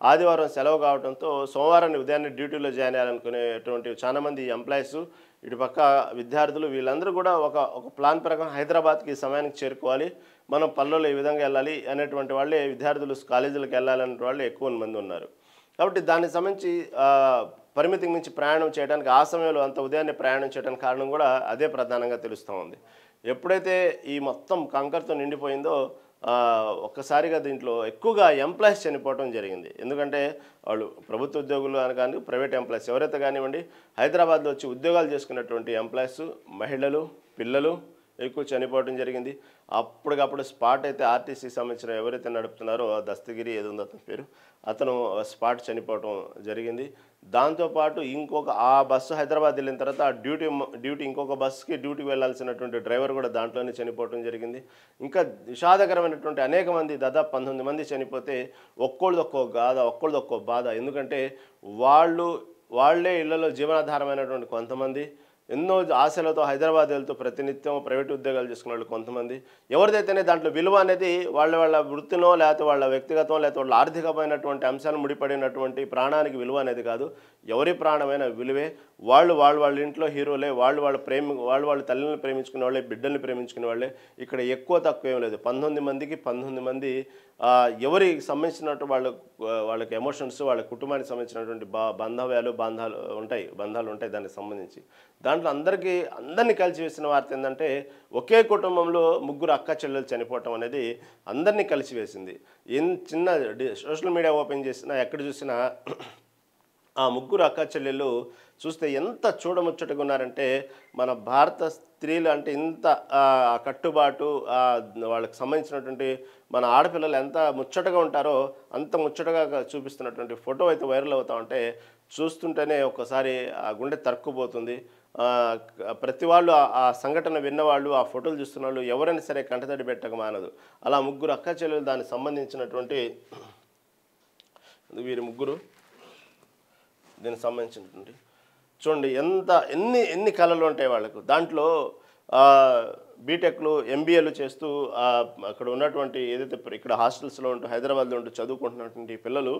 ఆదివారం సెలవు కావడంతో సోమవారాన్ని ఉదయాన్నే డ్యూటీలో జాయిన్ అయ్యాలనుకునేటువంటి చాలామంది ఎంప్లాయీస్, ఇటుపక్క విద్యార్థులు వీళ్ళందరూ కూడా ఒక ప్లాన్ ప్రకారం హైదరాబాద్కి ఈ సమయానికి చేరుకోవాలి, మనం పల్లెల్లో ఈ విధంగా వెళ్ళాలి అనేటువంటి వాళ్ళే విద్యార్థులు కాలేజీలకు వెళ్ళాలనే వాళ్ళు ఎక్కువ మంది ఉన్నారు. కాబట్టి దానికి సంబంధించి పరిమితికి మించి ప్రయాణం చేయడానికి ఆ సమయంలో అంత ఉదయాన్నే ప్రయాణం చేయడానికి కారణం కూడా అదే ప్రధానంగా తెలుస్తూ ఉంది. ఎప్పుడైతే ఈ మొత్తం కంకర్తో నిండిపోయిందో ఒక్కసారిగా దీంట్లో ఎక్కువగా ఎంప్లాయీస్ చనిపోవడం జరిగింది. ఎందుకంటే వాళ్ళు ప్రభుత్వ ఉద్యోగులు అని కానీ ప్రైవేట్ ఎంప్లాయీస్ ఎవరైతే కానివ్వండి, హైదరాబాద్లో వచ్చి ఉద్యోగాలు చేసుకున్నటువంటి ఎంప్లాయీస్, మహిళలు, పిల్లలు ఎక్కువ చనిపోవడం జరిగింది. అప్పటికప్పుడు స్పాట్ అయితే ఆర్టీసీకి సంబంధించిన ఎవరైతే నడుపుతున్నారో దస్తగిరి ఏదో ఉందో అతని పేరు, అతను స్పాట్ చనిపోవడం జరిగింది. దాంతోపాటు ఆ బస్సు హైదరాబాద్ వెళ్ళిన తర్వాత ఆ డ్యూటీ ఇంకొక బస్సుకి డ్యూటీకి వెళ్ళాల్సినటువంటి డ్రైవర్ కూడా దాంట్లోనే చనిపోవడం జరిగింది. ఇంకా విషాదకరమైనటువంటి అనేక మంది, దాదాపు 19 మంది చనిపోతే ఒక్కొక్కళ్ళొక్కో బాధ. ఎందుకంటే వాళ్ళే ఇళ్లలో జీవనాధారమైనటువంటి కొంతమంది, ఎన్నో ఆశలతో హైదరాబాద్ వెళ్తూ ప్రతినిత్యం ప్రైవేట్ ఉద్యోగాలు చేసుకునే వాళ్ళు కొంతమంది, ఎవరిదైతేనే దాంట్లో విలువ అనేది వాళ్ళ వృత్తినో లేకపోతే వాళ్ళ వ్యక్తిగతం లేకపోతే వాళ్ళ ఆర్థికమైనటువంటి అంశాలు ముడిపడినటువంటి ప్రాణానికి విలువ అనేది కాదు. ఎవరి ప్రాణమైన విలువే. వాళ్ళ ఇంట్లో హీరోలే, వాళ్ళ తల్లిని ప్రేమించుకునే వాళ్ళే, బిడ్డల్ని ప్రేమించుకునే వాళ్ళే. ఇక్కడ ఎక్కువ తక్కువ ఏం లేదు. 19 మందికి 19 మంది ఎవరికి సంబంధించినట్టు వాళ్ళకి ఎమోషన్స్, వాళ్ళ కుటుంబానికి సంబంధించినటువంటి బంధాలు ఉంటాయి దానికి సంబంధించి. దాంట్లో అందరినీ కలిసి వేసిన వార్త ఏంటంటే ఒకే కుటుంబంలో 3 అక్క చెల్లెలు చనిపోవటం అనేది అందరినీ కలిసివేసింది. చిన్న సోషల్ మీడియా ఓపెన్ చేసినా ఎక్కడ చూసినా ఆ 3 అక్క చెల్లెళ్ళు చూస్తే ఎంత చూడముచ్చటగా ఉన్నారంటే, మన భారత స్త్రీలు అంటే ఇంత కట్టుబాటు, వాళ్ళకి సంబంధించినటువంటి మన ఆడపిల్లలు ఎంత ముచ్చటగా ఉంటారో అంత ముచ్చటగా చూపిస్తున్నటువంటి ఫోటో అయితే వైరల్ అవుతా ఉంటే చూస్తుంటేనే ఒక్కసారి ఆ గుండె తరుక్కుపోతుంది. ప్రతి వాళ్ళు ఆ సంఘటన విన్నవాళ్ళు, ఆ ఫోటోలు చూస్తున్న వాళ్ళు ఎవరైనా సరే కంటతడి పెట్టక మానదు. అలా 3 అక్క చెల్లెలు దానికి సంబంధించినటువంటి వీరి 3 దీనికి సంబంధించినటువంటి చూడండి ఎన్ని కళలు ఉంటాయి వాళ్ళకు. దాంట్లో బీటెక్లు, ఎంబీఏలు చేస్తూ అక్కడ ఉన్నటువంటి ఏదైతే ఇక్కడ హాస్టల్స్లో ఉంటూ హైదరాబాద్లో ఉంటూ చదువుకుంటున్నటువంటి పిల్లలు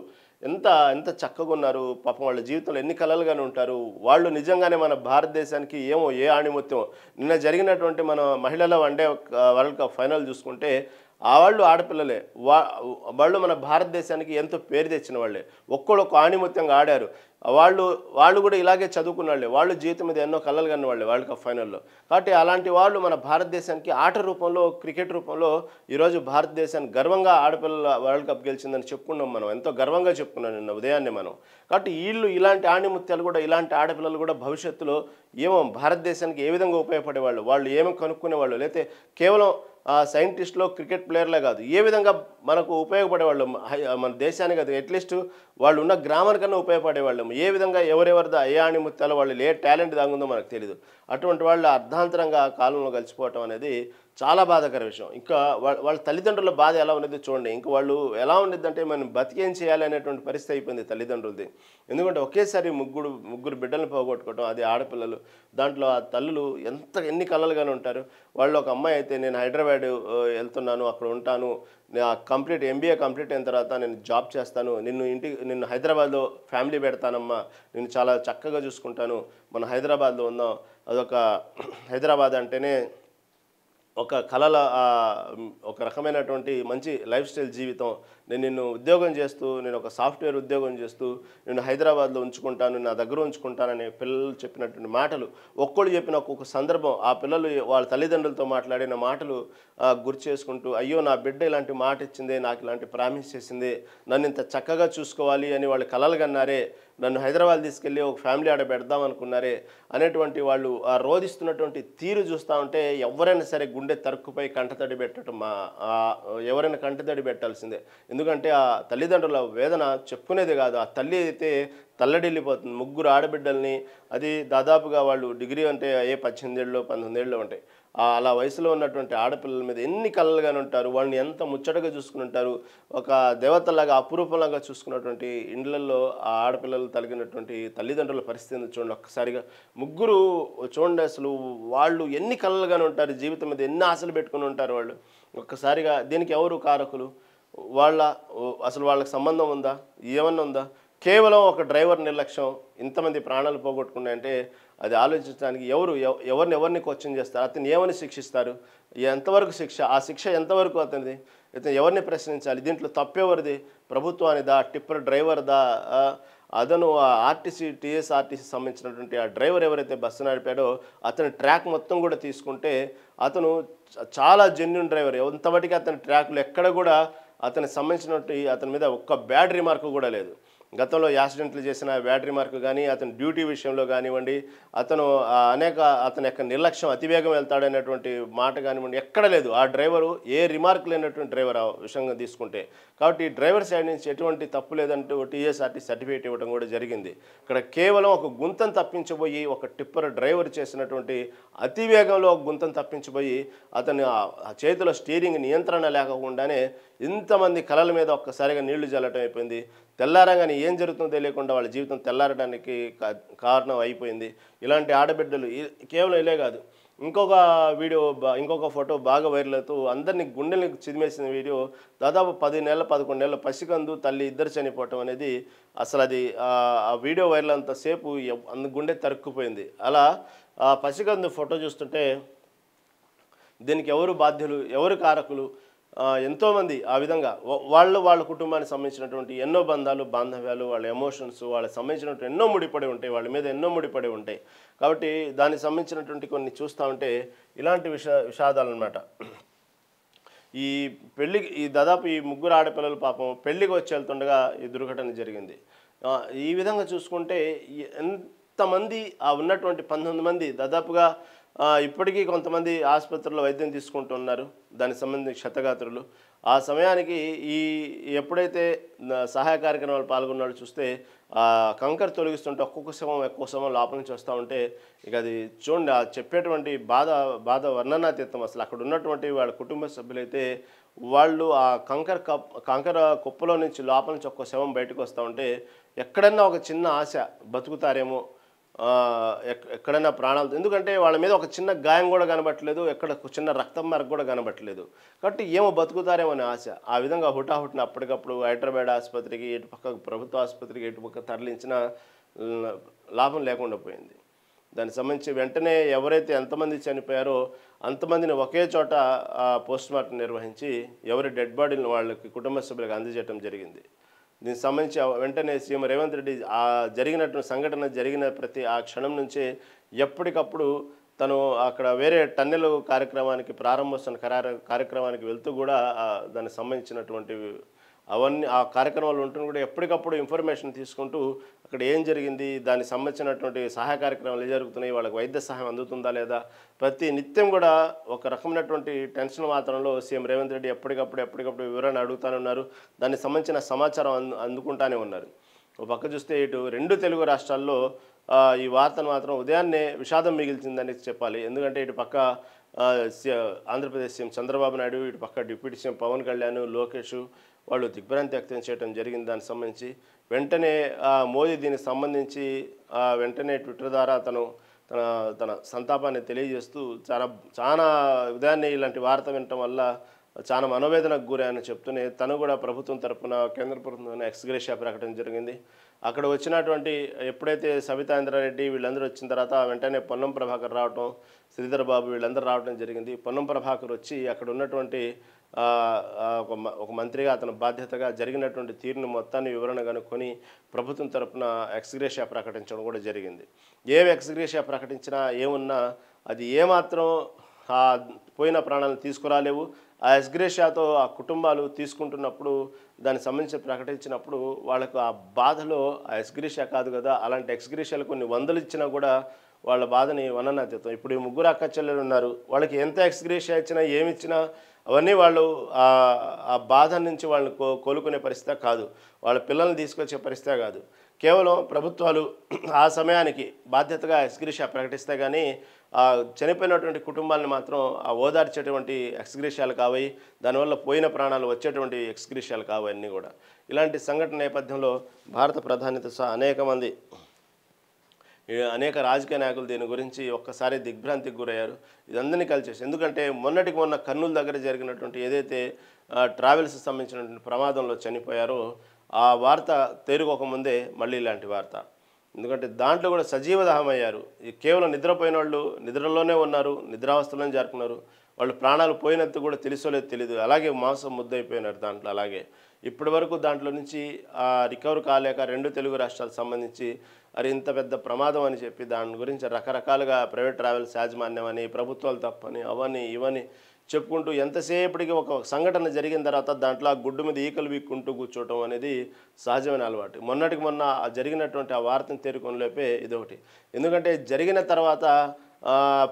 ఎంత చక్కగా ఉన్నారు. పాపం వాళ్ళ జీవితంలో ఎన్ని కళలుగానే ఉంటారు. వాళ్ళు నిజంగానే మన భారతదేశానికి ఏ ఆణిముత్యం. నిన్న జరిగినటువంటి మన మహిళల వన్డే వరల్డ్ కప్ ఫైనల్ చూసుకుంటే వాళ్ళు ఆడపిల్లలే, వాళ్ళు మన భారతదేశానికి ఎంతో పేరు తెచ్చిన వాళ్ళే. ఒక్కొక్క ఆణిముత్యంగా ఆడారు. వాళ్ళు కూడా ఇలాగే చదువుకున్న వాళ్ళే. వాళ్ళు జీవితం మీద ఎన్నో కళలు కన్న వాళ్ళే వరల్డ్ కప్ ఫైనల్లో. కాబట్టి అలాంటి వాళ్ళు మన భారతదేశానికి ఆట రూపంలో, క్రికెట్ రూపంలో ఈరోజు భారతదేశానికి గర్వంగా ఆడపిల్లల వరల్డ్ కప్ గెలిచిందని చెప్పుకున్నాం. మనం ఎంతో గర్వంగా చెప్పుకున్నాం నిన్న ఉదయాన్నే మనం. కాబట్టి ఇలాంటి ఆణిముత్యాలు కూడా, ఇలాంటి ఆడపిల్లలు కూడా భవిష్యత్తులో భారతదేశానికి ఏ విధంగా ఉపయోగపడేవాళ్ళు, వాళ్ళు ఏమో కనుక్కునేవాళ్ళు, లేకపోతే కేవలం సైంటిస్టులు, క్రికెట్ ప్లేయర్లే కాదు, ఏ విధంగా మనకు ఉపయోగపడేవాళ్ళు, మన దేశానికి అది అట్లీస్ట్ వాళ్ళు ఉన్న గ్రామానికన్నా ఉపయోగపడేవాళ్ళం. ఏ విధంగా ఏ ఆణిముత్యాలు వాళ్ళు ఏ టాలెంట్ దాగుందో మనకు తెలియదు. అటువంటి వాళ్ళు అర్ధాంతరంగా కాలంలో కలిసిపోవటం అనేది చాలా బాధాకర విషయం. ఇంకా వాళ్ళ తల్లిదండ్రుల బాధ ఎలా ఉండేది చూడండి. ఇంకా వాళ్ళు ఎలా ఉండేదంటే మనం బతికేం చేయాలి అనేటువంటి పరిస్థితి అయిపోయింది తల్లిదండ్రులది. ఎందుకంటే ఒకేసారి ముగ్గురు బిడ్డలను పోగొట్టుకోవటం, అది ఆడపిల్లలు. దాంట్లో ఆ తల్లులు ఎన్ని కళలుగానే ఉంటారు. వాళ్ళు ఒక అమ్మాయి అయితే నేను హైదరాబాద్ వెళ్తున్నాను, అక్కడ ఉంటాను, ఎంబీఏ కంప్లీట్ అయిన తర్వాత నేను జాబ్ చేస్తాను, నిన్ను హైదరాబాద్లో ఫ్యామిలీ పెడతానమ్మా, నేను చాలా చక్కగా చూసుకుంటాను, మన హైదరాబాద్లో ఉందాం. అదొక హైదరాబాద్ అంటేనే ఒక ఒక రకమైనటువంటి మంచి లైఫ్ స్టైల్ జీవితం, నేను నిన్ను ఉద్యోగం చేస్తూ, నేను ఒక సాఫ్ట్వేర్ ఉద్యోగం చేస్తూ నేను హైదరాబాద్లో ఉంచుకుంటాను, నా దగ్గర ఉంచుకుంటానని పిల్లలు చెప్పినటువంటి మాటలు, ఒక్కళ్ళు చెప్పిన ఒక్కొక్క సందర్భం ఆ పిల్లలు వాళ్ళ తల్లిదండ్రులతో మాట్లాడిన మాటలు గుర్తు చేసుకుంటూ, అయ్యో నా బిడ్డ ఇలాంటి మాట ఇచ్చిందే, నాకు ఇలాంటి ప్రామిస్ చేసిందే, నన్ను ఇంత చక్కగా చూసుకోవాలి అని వాళ్ళు కలలు కన్నారే, నన్ను హైదరాబాద్ తీసుకెళ్ళి ఒక ఫ్యామిలీ ఆడ పెడదాం అనుకున్నారే అనేటువంటి వాళ్ళు ఆ రోధిస్తున్నటువంటి తీరు చూస్తూ ఉంటే ఎవరైనా సరే గుండె తరుక్కుపోయి కంటతడి పెట్టడం ఎవరైనా కంటతడి పెట్టాల్సిందే. ఎందుకంటే ఆ తల్లిదండ్రుల వేదన చెప్పుకునేది కాదు. ఆ తల్లి అయితే తల్లడిల్లిపోతుంది. ముగ్గురు ఆడబిడ్డల్ని, అది దాదాపుగా వాళ్ళు డిగ్రీ అంటే 18 ఏళ్ళు 19 ఏళ్ళు ఉంటాయి. అలా వయసులో ఉన్నటువంటి ఆడపిల్లల మీద ఎన్ని కలలుగానే ఉంటారు, వాళ్ళని ఎంత ముచ్చటగా చూసుకుని ఉంటారు. ఒక దేవతలాగా అపురూపంలాగా చూసుకున్నటువంటి ఇండ్లల్లో ఆ ఆడపిల్లలు తలిగినటువంటి తల్లిదండ్రుల పరిస్థితిని చూడండి ఒక్కసారిగా. ముగ్గురు చూడండి, అసలు వాళ్ళు ఎన్ని కలలుగానే ఉంటారు, జీవితం మీద ఎన్ని ఆశలు పెట్టుకుని ఉంటారు వాళ్ళు. ఒక్కసారిగా దీనికి ఎవరు కారకులు? అసలు వాళ్ళకి సంబంధం ఉందా? ఏమన్నా ఉందా? కేవలం ఒక డ్రైవర్ నిర్లక్ష్యం ఇంతమంది ప్రాణాలు పోగొట్టుకున్నాయంటే అది ఆలోచించడానికి ఎవరిని క్వశ్చన్ చేస్తారు? అతను ఏమని శిక్షిస్తారు? ఎంతవరకు శిక్ష? ఆ శిక్ష ఎంతవరకు అతనిది? ఇతను ఎవరిని ప్రశ్నించాలి? దీంట్లో తప్పెవరిది? ప్రభుత్వానిదా? టిప్పర్ డ్రైవర్దా? అతను టీఎస్ఆర్టీసీ సంబంధించినటువంటి ఆ డ్రైవర్ ఎవరైతే బస్సు నడిపాడో అతని ట్రాక్ మొత్తం కూడా తీసుకుంటే అతను చాలా జెన్యూన్ డ్రైవర్. ఎంతవరకు అతని ట్రాక్లు ఎక్కడ కూడా అతనికి సంబంధించినటువంటి అతని మీద ఒక్క బ్యాడ్ రిమార్క్ కూడా లేదు. గతంలో యాక్సిడెంట్లు చేసిన బ్యాడ్ రిమార్క్ కానీ, అతని డ్యూటీ విషయంలో కానివ్వండి, అతని యొక్క నిర్లక్ష్యం, అతివేగం వెళ్తాడనేటువంటి మాట కానివ్వండి, ఎక్కడ లేదు. ఆ డ్రైవరు ఏ రిమార్క్ లేనటువంటి డ్రైవర్ ఆ విషయంగా తీసుకుంటే. కాబట్టి డ్రైవర్ సైడ్ నుంచి ఎటువంటి తప్పు లేదంటూ టీఎస్ఆర్టీ సర్టిఫికేట్ ఇవ్వడం కూడా జరిగింది. ఇక్కడ కేవలం ఒక గుంతను తప్పించబోయి ఒక టిప్పర్ డ్రైవర్ చేసినటువంటి అతివేగంలో ఒక గుంతను తప్పించబోయి అతని చేతిలో స్టీరింగ్ నియంత్రణ లేకుండానే ఇంతమంది కలల మీద ఒక్కసారిగా నీళ్లు జల్లటం అయిపోయింది. తెల్లారంగానే ఏం జరుగుతుందో తెలియకుండా వాళ్ళ జీవితం తెల్లారడానికి కారణం అయిపోయింది. ఇలాంటి ఆడబిడ్డలు కేవలం ఇలే కాదు, ఇంకొక ఫోటో బాగా వైరల్ అవుతూ అందరినీ గుండెల్ని చిదిమేసిన వీడియో. దాదాపు 10 నెలల 11 నెలల పసికందు తల్లి ఇద్దరు చనిపోవటం అనేది అసలు అది ఆ వీడియో వైరల్ అంతసేపు గుండె తరుక్కుపోయింది. అలా ఆ పసికందు ఫోటో చూస్తుంటే దీనికి ఎవరు బాధ్యులు, ఎవరు కారకులు? ఎంతోమంది ఆ విధంగా వాళ్ళ కుటుంబానికి సంబంధించినటువంటి ఎన్నో బంధాలు, బాంధవ్యాలు, వాళ్ళ ఎమోషన్స్, వాళ్ళకి సంబంధించినటువంటి ఎన్నో ముడిపడి ఉంటాయి, వాళ్ళ మీద ఎన్నో ముడిపడి ఉంటాయి. కాబట్టి దానికి సంబంధించినటువంటి కొన్ని చూస్తూ ఉంటే ఇలాంటి విషాదాలు అనమాట. దాదాపు ఈ ముగ్గురు ఆడపిల్లలు పాపం పెళ్ళికి వచ్చి వెళ్తుండగా ఈ దుర్ఘటన జరిగింది. ఈ విధంగా చూసుకుంటే ఎంతమంది ఉన్నటువంటి 19 మంది దాదాపుగా ఇప్పటికీ కొంతమంది ఆసుపత్రిలో వైద్యం తీసుకుంటున్నారు, దానికి సంబంధించిన క్షతగాత్రులు. ఆ సమయానికి ఎప్పుడైతే సహాయ కార్యక్రమాలు పాల్గొన్నాడు చూస్తే కంకర తొలగిస్తుంటే ఎక్కువ శవం లోపల నుంచి వస్తూ ఉంటే ఇక అది చూడండి, చెప్పేటువంటి బాధ వర్ణనాతీతం. అసలు అక్కడ ఉన్నటువంటి వాళ్ళ కుటుంబ సభ్యులైతే వాళ్ళు ఆ కంకర కుప్పలో నుంచి లోపల నుంచి ఒక్క శవం బయటకు వస్తూ ఉంటే ఎక్కడన్నా ఒక చిన్న ఆశ, బతుకుతారేమో, ఎక్కడైనా ప్రాణాలు, ఎందుకంటే వాళ్ళ మీద ఒక చిన్న గాయం కూడా కనబట్టలేదు, ఎక్కడ చిన్న రక్తం మరక కూడా కనబట్టలేదు. కాబట్టి ఏమో బతుకుతారేమో అని ఆశ. ఆ విధంగా హుటాహుటిన అప్పటికప్పుడు హైదరాబాద్ ఆసుపత్రికి, ఇటుపక్క ప్రభుత్వ ఆసుపత్రికి ఇటుపక్క తరలించిన లాభం లేకుండా పోయింది. దానికి సంబంధించి వెంటనే ఎవరైతే ఎంతమంది చనిపోయారో అంతమందిని ఒకే చోట పోస్ట్మార్టం నిర్వహించి ఎవరి డెడ్ బాడీని వాళ్ళకి కుటుంబ సభ్యులకు అందజేయడం జరిగింది. దీనికి సంబంధించి వెంటనే సీఎం రేవంత్ రెడ్డి జరిగినటువంటి సంఘటన జరిగిన ప్రతి ఆ క్షణం నుంచే ఎప్పటికప్పుడు తను అక్కడ వేరే టన్నెల్ కార్యక్రమానికి ప్రారంభోత్సవ కార్యక్రమానికి వెళ్తూ కూడా దానికి సంబంధించినటువంటి అవన్నీ ఆ కార్యక్రమాలు ఉంటున్న కూడా ఎప్పటికప్పుడు ఇన్ఫర్మేషన్ తీసుకుంటూ అక్కడ ఏం జరిగింది, దానికి సంబంధించినటువంటి సహాయ కార్యక్రమాలు ఏ జరుగుతున్నాయి, వాళ్ళకి వైద్య సహాయం అందుతుందా లేదా, ప్రతి నిత్యం కూడా ఒక రకమైనటువంటి టెన్షన్ వాతావరణంలో సీఎం రేవంత్ రెడ్డి ఎప్పటికప్పుడు వివరణ అడుగుతూనే ఉన్నారు. దానికి సంబంధించిన సమాచారం అందుకుంటానే ఉన్నారు. ఒక పక్క చూస్తే ఇటు 2 తెలుగు రాష్ట్రాల్లో ఈ వార్తను మాత్రం ఉదయాన్నే విషాదం మిగిల్చిందని చెప్పాలి. ఎందుకంటే ఇటు పక్క ఆంధ్రప్రదేశ్ సీఎం చంద్రబాబు నాయుడు, ఇటు పక్క డిప్యూటీ సీఎం పవన్ కళ్యాణ్, లోకేష్ వాళ్ళు దిగ్భ్రాంతి వ్యక్తం చేయడం జరిగింది. దానికి సంబంధించి వెంటనే మోదీ దీనికి సంబంధించి వెంటనే ట్విట్టర్ ద్వారా తన సంతాపాన్ని తెలియజేస్తూ చాలా ఉదయాన్నే ఇలాంటి వార్త వినటం వల్ల చాలా మనోవేదనకు గురని చెప్తూనే తను కూడా ప్రభుత్వం తరఫున కేంద్ర ప్రభుత్వం ఎక్స్గ్రేషియా ప్రకటన జరిగింది. అక్కడ వచ్చినటువంటి ఎప్పుడైతే సబితా ఇంద్రారెడ్డి వీళ్ళందరూ వచ్చిన తర్వాత వెంటనే పొన్నం ప్రభాకర్ రావటం, శ్రీధర్ బాబు వీళ్ళందరూ రావడం జరిగింది. పొన్నం ప్రభాకర్ వచ్చి అక్కడ ఉన్నటువంటి ఒక మంత్రిగా అతను బాధ్యతగా జరిగినటువంటి తీరును మొత్తాన్ని వివరణ కనుక్కొని ప్రభుత్వం తరపున ఎక్స్‌గ్రేషియా ప్రకటించడం కూడా జరిగింది. ఏం ఎక్స్‌గ్రేషియా ప్రకటించినా ఏమున్నా అది ఏమాత్రం ఆ పోయిన ప్రాణాలను తీసుకురాలేవు. ఆ ఎక్స్‌గ్రేషియాతో ఆ కుటుంబాలు తీసుకుంటున్నప్పుడు దానికి సంబంధించి ప్రకటించినప్పుడు వాళ్ళకు ఆ బాధలో ఆ ఎక్స్‌గ్రేషియా కాదు కదా, అలాంటి ఎక్స్‌గ్రేషియాలు కొన్ని వందలు ఇచ్చినా కూడా వాళ్ళ బాధని వర్ణనాతీతం. ఇప్పుడు ఈ ముగ్గురు అక్క చెల్లెలు ఉన్నారు. వాళ్ళకి ఎంత ఎక్స్‌గ్రేషియా ఇచ్చినా ఏమిచ్చినా అవన్నీ వాళ్ళు ఆ బాధ నుంచి వాళ్ళని కోలుకునే పరిస్థితి కాదు. వాళ్ళ పిల్లల్ని తీసుకొచ్చే పరిస్థితే కాదు. కేవలం ప్రభుత్వాలు ఆ సమయానికి బాధ్యతగా ఎక్స్‌గ్రేషియా ప్రకటిస్తే కానీ చనిపోయినటువంటి కుటుంబాలను మాత్రం ఆ ఓదార్చేటువంటి ఎక్స్‌గ్రేషియాలు కావయి. దానివల్ల పోయిన ప్రాణాలు వచ్చేటువంటి ఎక్స్‌గ్రేషియాలు కావు అన్నీ కూడా. ఇలాంటి సంఘటన నేపథ్యంలో భారత ప్రధానితో సహా అనేక రాజకీయ నాయకులు దీని గురించి ఒక్కసారి దిగ్భ్రాంతికి గురయ్యారు. ఇదందరినీ కలిసేసి ఎందుకంటే మొన్నటికి మొన్న కర్నూలు దగ్గర జరిగినటువంటి ఏదైతే ట్రావెల్స్ సంబంధించినటువంటి ప్రమాదంలో చనిపోయారో ఆ వార్త తేరుకోకముందే మళ్ళీ ఇలాంటి వార్త. ఎందుకంటే దాంట్లో కూడా సజీవదహమయ్యారు. కేవలం నిద్రపోయిన వాళ్ళు నిద్రలోనే ఉన్నారు, నిద్రావస్థలోనే జరుపుకున్నారు. వాళ్ళు ప్రాణాలు పోయినంత కూడా తెలుసో లేదో తెలియదు. అలాగే మాంసం ముద్దయిపోయినారు దాంట్లో. అలాగే ఇప్పటి వరకు దాంట్లో నుంచి రికవర్ కాలేక 2 తెలుగు రాష్ట్రాలకు సంబంధించి అది ఇంత పెద్ద ప్రమాదం అని చెప్పి దాని గురించి రకరకాలుగా ప్రైవేట్ ట్రావెల్స్ యాజమాన్యం అని, ప్రభుత్వాలు తప్పని, అవని ఇవని చెప్పుకుంటూ ఎంతసేపటికి ఒక సంఘటన జరిగిన తర్వాత దాంట్లో ఆ గుడ్డు మీద ఈకలు వీక్కుంటూ కూర్చోవటం అనేది సహజమైన అలవాటు. మొన్నటికి మొన్న జరిగినటువంటి ఆ వార్తను తేరుకొనిలేపే ఇదొకటి. ఎందుకంటే జరిగిన తర్వాత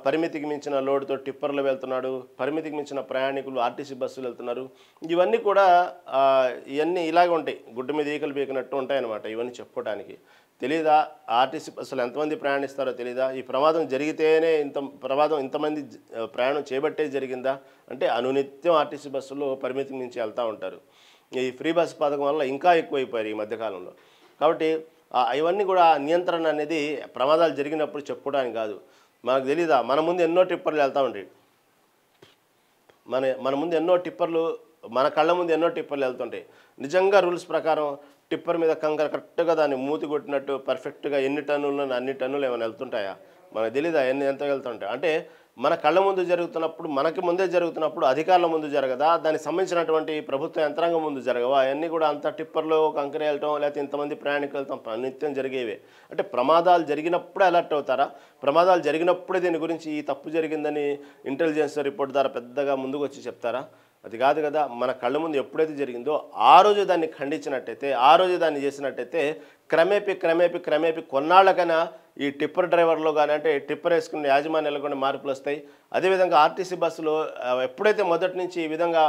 పరిమితికి మించిన లోడ్తో టిప్పర్లు వెళ్తున్నాడు, పరిమితికి మించిన ప్రయాణికులు ఆర్టీసీ బస్సులు వెళ్తున్నారు. ఇవన్నీ కూడా ఇవన్నీ ఇలాగే ఉంటాయి, గుడ్డు మీద ఈకలు పీకినట్టు ఉంటాయన్నమాట. ఇవన్నీ చెప్పుకోవడానికి తెలీదా? ఆర్టీసీ బస్సులు ఎంతమంది ప్రయాణిస్తారో తెలీదా? ఈ ప్రమాదం జరిగితేనే ఇంతమంది ప్రయాణం చేయబట్టే జరిగిందా అంటే అనునిత్యం ఆర్టీసీ బస్సులో పరిమితికి మించి వెళ్తూ ఉంటారు. ఈ ఫ్రీ బస్ పథకం వల్ల ఇంకా ఎక్కువైపోయారు ఈ మధ్యకాలంలో. కాబట్టి ఇవన్నీ కూడా నియంత్రణ అనేది ప్రమాదాలు జరిగినప్పుడు చెప్పుకోవడానికి కాదు. మనకు తెలీదా? మన ముందు ఎన్నో టిప్పర్లు వెళ్తూ ఉంటాయి. మన ముందు ఎన్నో టిప్పర్లు, మన కళ్ళ ముందు ఎన్నో టిప్పర్లు వెళ్తుంటాయి. నిజంగా రూల్స్ ప్రకారం టిప్పర్ మీద కంకర కరెక్ట్గా దాన్ని మూతి కొట్టినట్టు పర్ఫెక్ట్గా ఎన్ని టన్నులు అన్ని టన్నులు ఏమైనా వెళ్తుంటాయా? మనకు తెలీదా ఎంత వెళ్తుంటాయి? అంటే మన కళ్ళ ముందు జరుగుతున్నప్పుడు, మనకి ముందే జరుగుతున్నప్పుడు అధికారుల ముందు జరగదా? దానికి సంబంధించినటువంటి ప్రభుత్వ యంత్రాంగం ముందు జరగవా? అవన్నీ కూడా అంత టిప్పర్లో కంకర వెళ్ళటం, లేకపోతే ఇంతమంది ప్రయాణికులు వెళ్తాం నిత్యం జరిగేవే. అంటే ప్రమాదాలు జరిగినప్పుడే అలర్ట్ అవుతారా? ప్రమాదాలు జరిగినప్పుడే దీని గురించి ఈ తప్పు జరిగిందని ఇంటెలిజెన్స్ రిపోర్ట్ ద్వారా పెద్దగా ముందుకు వచ్చి చెప్తారా? అది కాదు కదా. మన కళ్ళ ముందు ఎప్పుడైతే జరిగిందో ఆ రోజు దాన్ని ఖండించినట్టయితే, ఆ రోజు దాన్ని చేసినట్టయితే క్రమేపీ కొన్నాళ్ళకైనా ఈ టిప్పర్ డ్రైవర్లో కానీ, అంటే టిప్పర్ వేసుకునే యాజమాన్యాలు కూడా మార్పులు వస్తాయి. అదేవిధంగా ఆర్టీసీ బస్సులో ఎప్పుడైతే మొదటి నుంచి ఈ విధంగా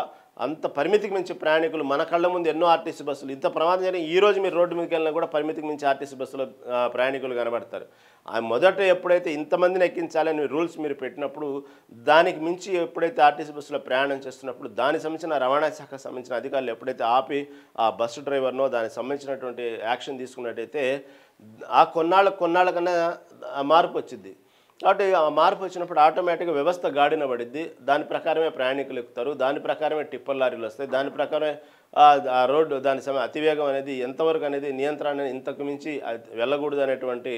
అంత పరిమితికి మించి ప్రయాణికులు మన కళ్ళ ముందు ఎన్నో ఆర్టీసీ బస్సులు ఇంత ప్రమాదం జరిగి ఈ రోజు మీరు రోడ్డు మీదకి వెళ్ళినా కూడా పరిమితికి మించి ఆర్టీసీ బస్సులో ప్రయాణికులు కనబడతారు. మొదట ఎప్పుడైతే ఇంతమందిని ఎక్కించాలని రూల్స్ మీరు పెట్టినప్పుడు, దానికి మించి ఎప్పుడైతే ఆర్టీసీ బస్సులో ప్రయాణం చేస్తున్నప్పుడు దానికి సంబంధించిన రవాణా శాఖకు సంబంధించిన అధికారులు ఎప్పుడైతే ఆపి ఆ బస్సు డ్రైవర్నో దానికి సంబంధించినటువంటి యాక్షన్ తీసుకున్నట్టయితే ఆ కొన్నాళ్ళ కన్నా మార్పు వచ్చింది. కాబట్టి ఆ మార్పు వచ్చినప్పుడు ఆటోమేటిక్గా వ్యవస్థ గాడిన పడిద్ది. దాని ప్రకారమే ప్రయాణికులు ఎక్కుతారు, దాని ప్రకారమే టిప్పర్ లారీలు వస్తాయి, దాని ప్రకారమే ఆ రోడ్డు అతివేగం అనేది ఎంతవరకు అనేది నియంత్రణ ఇంతకు మించి వెళ్ళకూడదు అనేటువంటి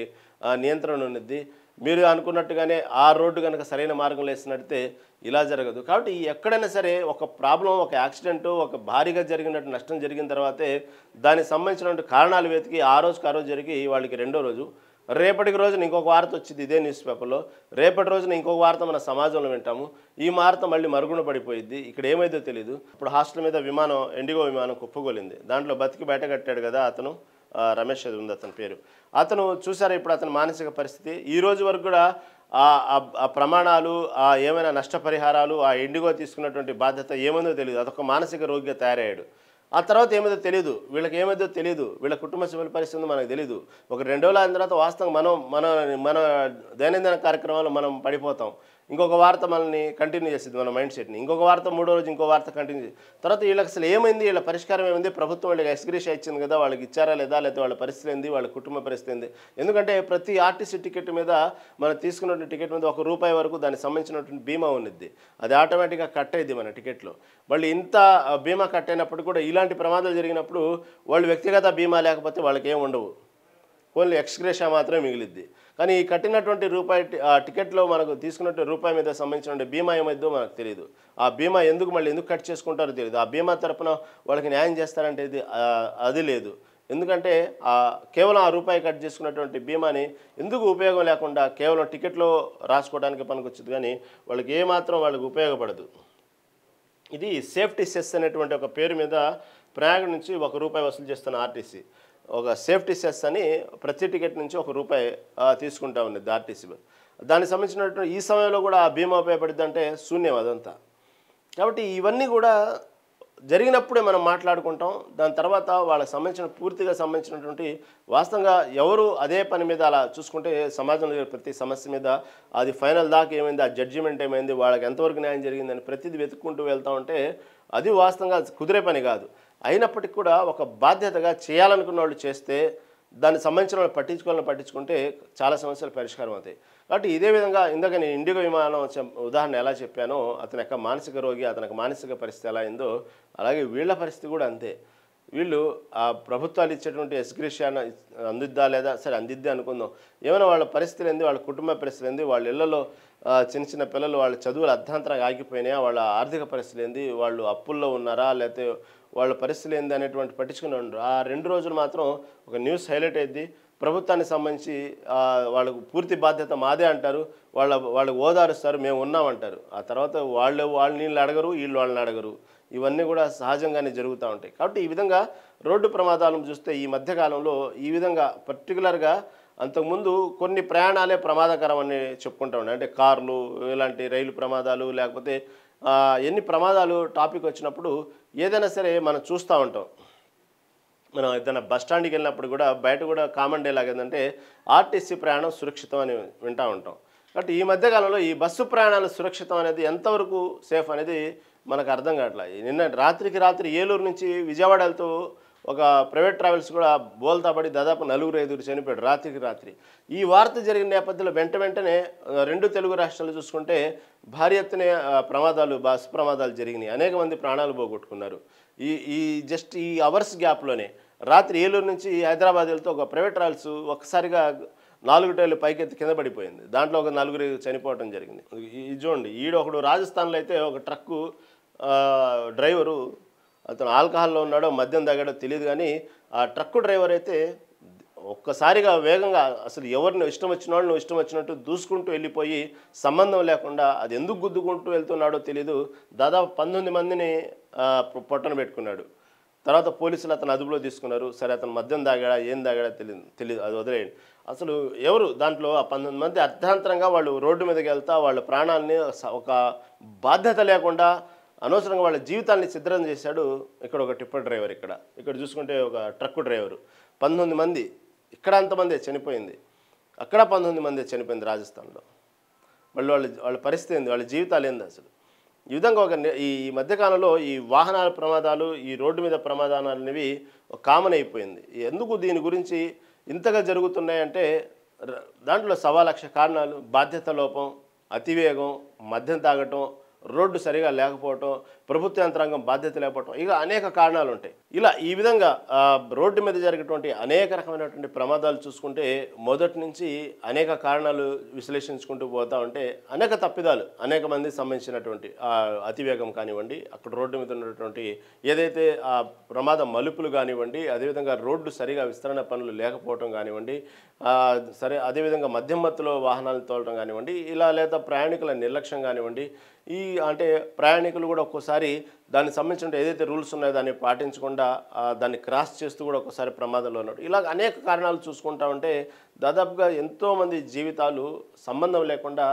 నియంత్రణ ఉన్నది. మీరు అనుకున్నట్టుగానే ఆ రోడ్డు కనుక సరైన మార్గంలో వేసినట్టే ఇలా జరగదు. కాబట్టి ఎక్కడైనా సరే ఒక ప్రాబ్లం, ఒక యాక్సిడెంటు, ఒక భారీగా జరిగినట్టు నష్టం జరిగిన తర్వాతే దానికి సంబంధించినటువంటి కారణాలు వెతికి ఆ రోజు జరిగి వాళ్ళకి రెండో రోజు, రేపటికి రోజున ఇంకొక వార్త వచ్చింది ఇదే న్యూస్ పేపర్లో, రేపటి రోజున ఇంకొక వార్త మన సమాజంలో వింటాము. ఈ వార్త మళ్ళీ మరుగున పడిపోయిద్ది. ఇక్కడ ఏమైందో తెలియదు. ఇప్పుడు హాస్టల్ మీద ఇండిగో విమానం కుప్పగొలింది. దాంట్లో బతికి బయట కట్టాడు కదా అతను, రమేష్ అది ఉంది అతని పేరు. అతను చూసారా ఇప్పుడు అతని మానసిక పరిస్థితి? ఈ రోజు వరకు కూడా ఆ ప్రమాణాలు, ఏమైనా నష్టపరిహారాలు, ఆ ఇండిగో తీసుకున్నటువంటి బాధ్యత ఏమైందో తెలియదు. అదొక మానసిక రోగిగా తయారయ్యాడు. ఆ తర్వాత ఏమైందో తెలియదు, వీళ్ళకి ఏమైందో తెలియదు, వీళ్ళ కుటుంబ సభ్యుల పరిస్థితి మనకు తెలియదు. ఒక 2 రోజులు అయిన తర్వాత వాస్తవంగా మన దైనందిన కార్యక్రమాలు మనం పడిపోతాం. ఇంకొక వార్త మనల్ని కంటిన్యూ చేస్తుంది, మన మైండ్ సెట్ని. ఇంకొక వార్త మూడో రోజు ఇంకో వార్త కంటిన్యూ. తర్వాత వీళ్ళకి అసలు ఏమైంది, వీళ్ళ పరిష్కారం ఏమైంది, ప్రభుత్వం వాళ్ళకి ఎక్స్‌గ్రేషియా ఇచ్చింది కదా, వాళ్ళకి ఇచ్చారా లేదా, లేకపోతే వాళ్ళ పరిస్థితి ఏంది, వాళ్ళ కుటుంబ పరిస్థితి ఏంది. ఎందుకంటే ప్రతి ఆర్టీసీ టికెట్ మీద మనం తీసుకున్నటువంటి టికెట్ మీద ₹1 వరకు దానికి సంబంధించినటువంటి బీమా ఉన్నది. అది ఆటోమేటిక్గా కట్ అయ్యింది మన టికెట్లో. వాళ్ళు ఇంత బీమా కట్ అయినప్పుడు కూడా ఇలాంటి ప్రమాదాలు జరిగినప్పుడు వాళ్ళు వ్యక్తిగత బీమా లేకపోతే వాళ్ళకి ఏమి ఉండవు. ఓన్లీ ఎక్స్‌గ్రేషియా మాత్రమే మిగిలిద్ది. కానీ ఈ కట్టినటువంటి రూపాయి టికెట్‌లో మనకు తీసుకున్నట్టు రూపాయి మీద సంబంధించినటువంటి బీమా ఏమైద్దో మనకు తెలీదు. ఆ బీమా ఎందుకు కట్ చేసుకుంటారో తెలీదు. ఆ బీమా తరపున వాళ్ళకి న్యాయం చేస్తారంటే అది లేదు. ఎందుకంటే కేవలం ఆ రూపాయి కట్ చేసుకున్నటువంటి బీమాని ఎందుకు ఉపయోగం లేకుండా కేవలం టికెట్‌లో రాసుకోవడానికి పనికొచ్చిద్ది కానీ వాళ్ళకి ఏమాత్రం వాళ్ళకి ఉపయోగపడదు. ఇది సేఫ్టీ సెస్ అనేటువంటి ఒక పేరు మీద ప్రయాగ్ నుంచి ₹1 వసూలు చేస్తున్న ఆర్టీసీ. ఒక సేఫ్టీ సెస్ అని ప్రతి టికెట్ నుంచి ₹1 తీసుకుంటా ఉన్నది ఆర్టీసీ. దానికి సంబంధించినటువంటి ఈ సమయంలో కూడా ఆ బీమా ఉపయోగపడిద్దంటే శూన్యం అదంతా. కాబట్టి ఇవన్నీ కూడా జరిగినప్పుడే మనం మాట్లాడుకుంటాం. దాని తర్వాత వాళ్ళకి పూర్తిగా సంబంధించినటువంటి వాస్తవంగా ఎవరు అదే పని మీద అలా చూసుకుంటే సమాజంలో ప్రతి సమస్య మీద అది ఫైనల్ దాకా ఏమైంది, ఆ జడ్జిమెంట్ ఏమైంది, వాళ్ళకి ఎంతవరకు న్యాయం జరిగిందని ప్రతిదీ వెతుక్కుంటూ వెళ్తూ ఉంటే అది వాస్తవంగా కుదిరే పని కాదు. అయినప్పటికీ కూడా ఒక బాధ్యతగా చేయాలనుకున్న వాళ్ళు చేస్తే దానికి సంబంధించిన వాళ్ళు పట్టించుకుంటే చాలా సమస్యలు పరిష్కారం అవుతాయి. కాబట్టి ఇదే విధంగా ఇందాక నేను ఇండిగో విమానం ఉదాహరణ ఎలా చెప్పానో అతని యొక్క మానసిక రోగి, అతనికి మానసిక పరిస్థితి ఎలా అయిందో అలాగే వీళ్ళ పరిస్థితి కూడా అంతే. వీళ్ళు ఆ ప్రభుత్వాలు ఇచ్చేటువంటి ఎక్స్‌గ్రేషియాను అందిద్దా లేదా సరే అందిద్దే అనుకుందాం. ఏమైనా వాళ్ళ పరిస్థితులు ఏంది, వాళ్ళ కుటుంబ పరిస్థితులు ఏంది, వాళ్ళ ఇళ్లలో చిన్న పిల్లలు వాళ్ళ చదువులు అర్ధాంతరంగా ఆగిపోయినాయా, వాళ్ళ ఆర్థిక పరిస్థితులు ఏంది, వాళ్ళు అప్పుల్లో ఉన్నారా లేకపోతే వాళ్ళ పరిస్థితులు ఏంది అనేటువంటి పట్టించుకుని ఉండరు. ఆ 2 రోజులు మాత్రం ఒక న్యూస్ హైలైట్ అయ్యిద్ది. ప్రభుత్వానికి సంబంధించి వాళ్ళకు పూర్తి బాధ్యత మాదే అంటారు. వాళ్ళకు ఓదారుస్తారు, మేము ఉన్నామంటారు. ఆ తర్వాత వాళ్ళు వీళ్ళని అడగరు, వీళ్ళు వాళ్ళని అడగరు. ఇవన్నీ కూడా సహజంగానే జరుగుతూ ఉంటాయి. కాబట్టి ఈ విధంగా రోడ్డు ప్రమాదాలను చూస్తే ఈ మధ్యకాలంలో ఈ విధంగా పర్టికులర్గా అంతకుముందు కొన్ని ప్రయాణాలే ప్రమాదకరం అని చెప్పుకుంటూ ఉన్నాయి. అంటే కార్లు, ఇలాంటి రైలు ప్రమాదాలు లేకపోతే ఎన్ని ప్రమాదాలు టాపిక్ వచ్చినప్పుడు ఏదైనా సరే మనం చూస్తూ ఉంటాం. మనం ఏదైనా బస్ స్టాండ్కి వెళ్ళినప్పుడు కూడా బయట కూడా కామన్ డైలాగ్ ఏంటంటే ఆర్టీసీ ప్రయాణం సురక్షితం అని వింటూ ఉంటాం. కాబట్టి ఈ మధ్యకాలంలో ఈ బస్సు ప్రయాణాలు సురక్షితం అనేది ఎంతవరకు సేఫ్ అనేది మనకు అర్థం కావట్లేదు. నిన్న రాత్రికి రాత్రి ఏలూరు నుంచి విజయవాడ వెళ్తూ ఒక ప్రైవేట్ ట్రావెల్స్ కూడా బోల్తా పడి దాదాపు 4-5 చనిపోయాడు రాత్రికి రాత్రి. ఈ వార్త జరిగిన నేపథ్యంలో వెంటనే 2 తెలుగు రాష్ట్రాలు చూసుకుంటే భారీ ఎత్తున బస్సు ప్రమాదాలు జరిగినాయి. అనేక మంది ప్రాణాలు పోగొట్టుకున్నారు. ఈ జస్ట్ ఈ అవర్స్ గ్యాప్లోనే రాత్రి ఏలూరు నుంచి హైదరాబాద్ వెళ్తూ ఒక ప్రైవేట్ ట్రావెల్స్ ఒక్కసారిగా 4 టైర్లు పైకెత్తి కింద పడిపోయింది. దాంట్లో ఒక 4 చనిపోవడం జరిగింది. ఇది చూడండి, ఒకడు రాజస్థాన్లో అయితే ఒక ట్రక్కు డ్రైవరు అతను ఆల్కహాల్లో ఉన్నాడో మద్యం తాగాడో తెలియదు కానీ ఆ ట్రక్కు డ్రైవర్ అయితే ఒక్కసారిగా వేగంగా అసలు ఎవరిని ఇష్టం వచ్చిన వాళ్ళు ఇష్టం వచ్చినట్టు దూసుకుంటూ వెళ్ళిపోయి సంబంధం లేకుండా అది ఎందుకు గుద్దుకుంటూ వెళ్తున్నాడో తెలీదు దాదాపు 19 మందిని పొట్టన పెట్టుకున్నాడు. తర్వాత పోలీసులు అతను అదుపులో తీసుకున్నారు. సరే అతను మద్యం తాగాడా ఏం తాగాడా తెలియదు, అది వదిలేయండి. అసలు ఎవరు దాంట్లో ఆ 19 మంది అర్ధాంతరంగా వాళ్ళు రోడ్డు మీదకి వెళ్తా వాళ్ళ ప్రాణాలని ఒక బాధ్యత లేకుండా అనవసరంగా వాళ్ళ జీవితాన్ని ఛిద్రం చేశాడు. ఇక్కడ ఒక టిప్పర్ డ్రైవర్, ఇక్కడ చూసుకుంటే ఒక ట్రక్కు డ్రైవరు. 19 మంది, ఇక్కడ అంతమంది చనిపోయింది, అక్కడ 19 మంది చనిపోయింది రాజస్థాన్లో. వాళ్ళ పరిస్థితి ఏంది, వాళ్ళ జీవితాలు ఏంది అసలు. ఈ విధంగా ఈ మధ్యకాలంలో ఈ వాహనాల ప్రమాదాలు, ఈ రోడ్డు మీద ప్రమాదాలు అనేవి కామన్ అయిపోయింది. ఎందుకు దీని గురించి ఇంతగా జరుగుతున్నాయంటే దాంట్లో 1,00,000 కారణాలు. బాధ్యత లోపం, అతివేగం, మద్యం తాగటం, రోడ్డు సరిగా లేకపోవటం, ప్రభుత్వ యంత్రాంగం బాధ్యత లేకపోవటం, ఇక అనేక కారణాలు ఉంటాయి. ఈ విధంగా రోడ్డు మీద జరిగేటువంటి అనేక రకమైనటువంటి ప్రమాదాలు చూసుకుంటే మొదటి నుంచి అనేక కారణాలు విశ్లేషించుకుంటూ పోతూ ఉంటే అనేక తప్పిదాలు అనేక మంది సంబంధించినటువంటి అతివేగం కానివ్వండి, అక్కడ రోడ్డు మీద ఉన్నటువంటి ఏదైతే ఆ ప్రమాద మలుపులు కానివ్వండి, అదేవిధంగా రోడ్డు సరిగా విస్తరణ పనులు లేకపోవటం కానివ్వండి, అదేవిధంగా మద్యం మత్తులో వాహనాలు తోలటం కానివ్వండి, ఇలా లేదా ప్రయాణికుల నిర్లక్ష్యం కానివ్వండి, అంటే ప్రయాణికులు కూడా ఒక్కోసారి దానికి సంబంధించిన ఏదైతే రూల్స్ ఉన్నాయో దాన్ని పాటించకుండా దాన్ని క్రాస్ చేస్తూ కూడా ఒక్కోసారి ప్రమాదంలో ఉన్నాడు. ఇలా అనేక కారణాలు చూసుకుంటా ఉంటే దాదాపుగా ఎంతోమంది జీవితాలు సంబంధం లేకుండా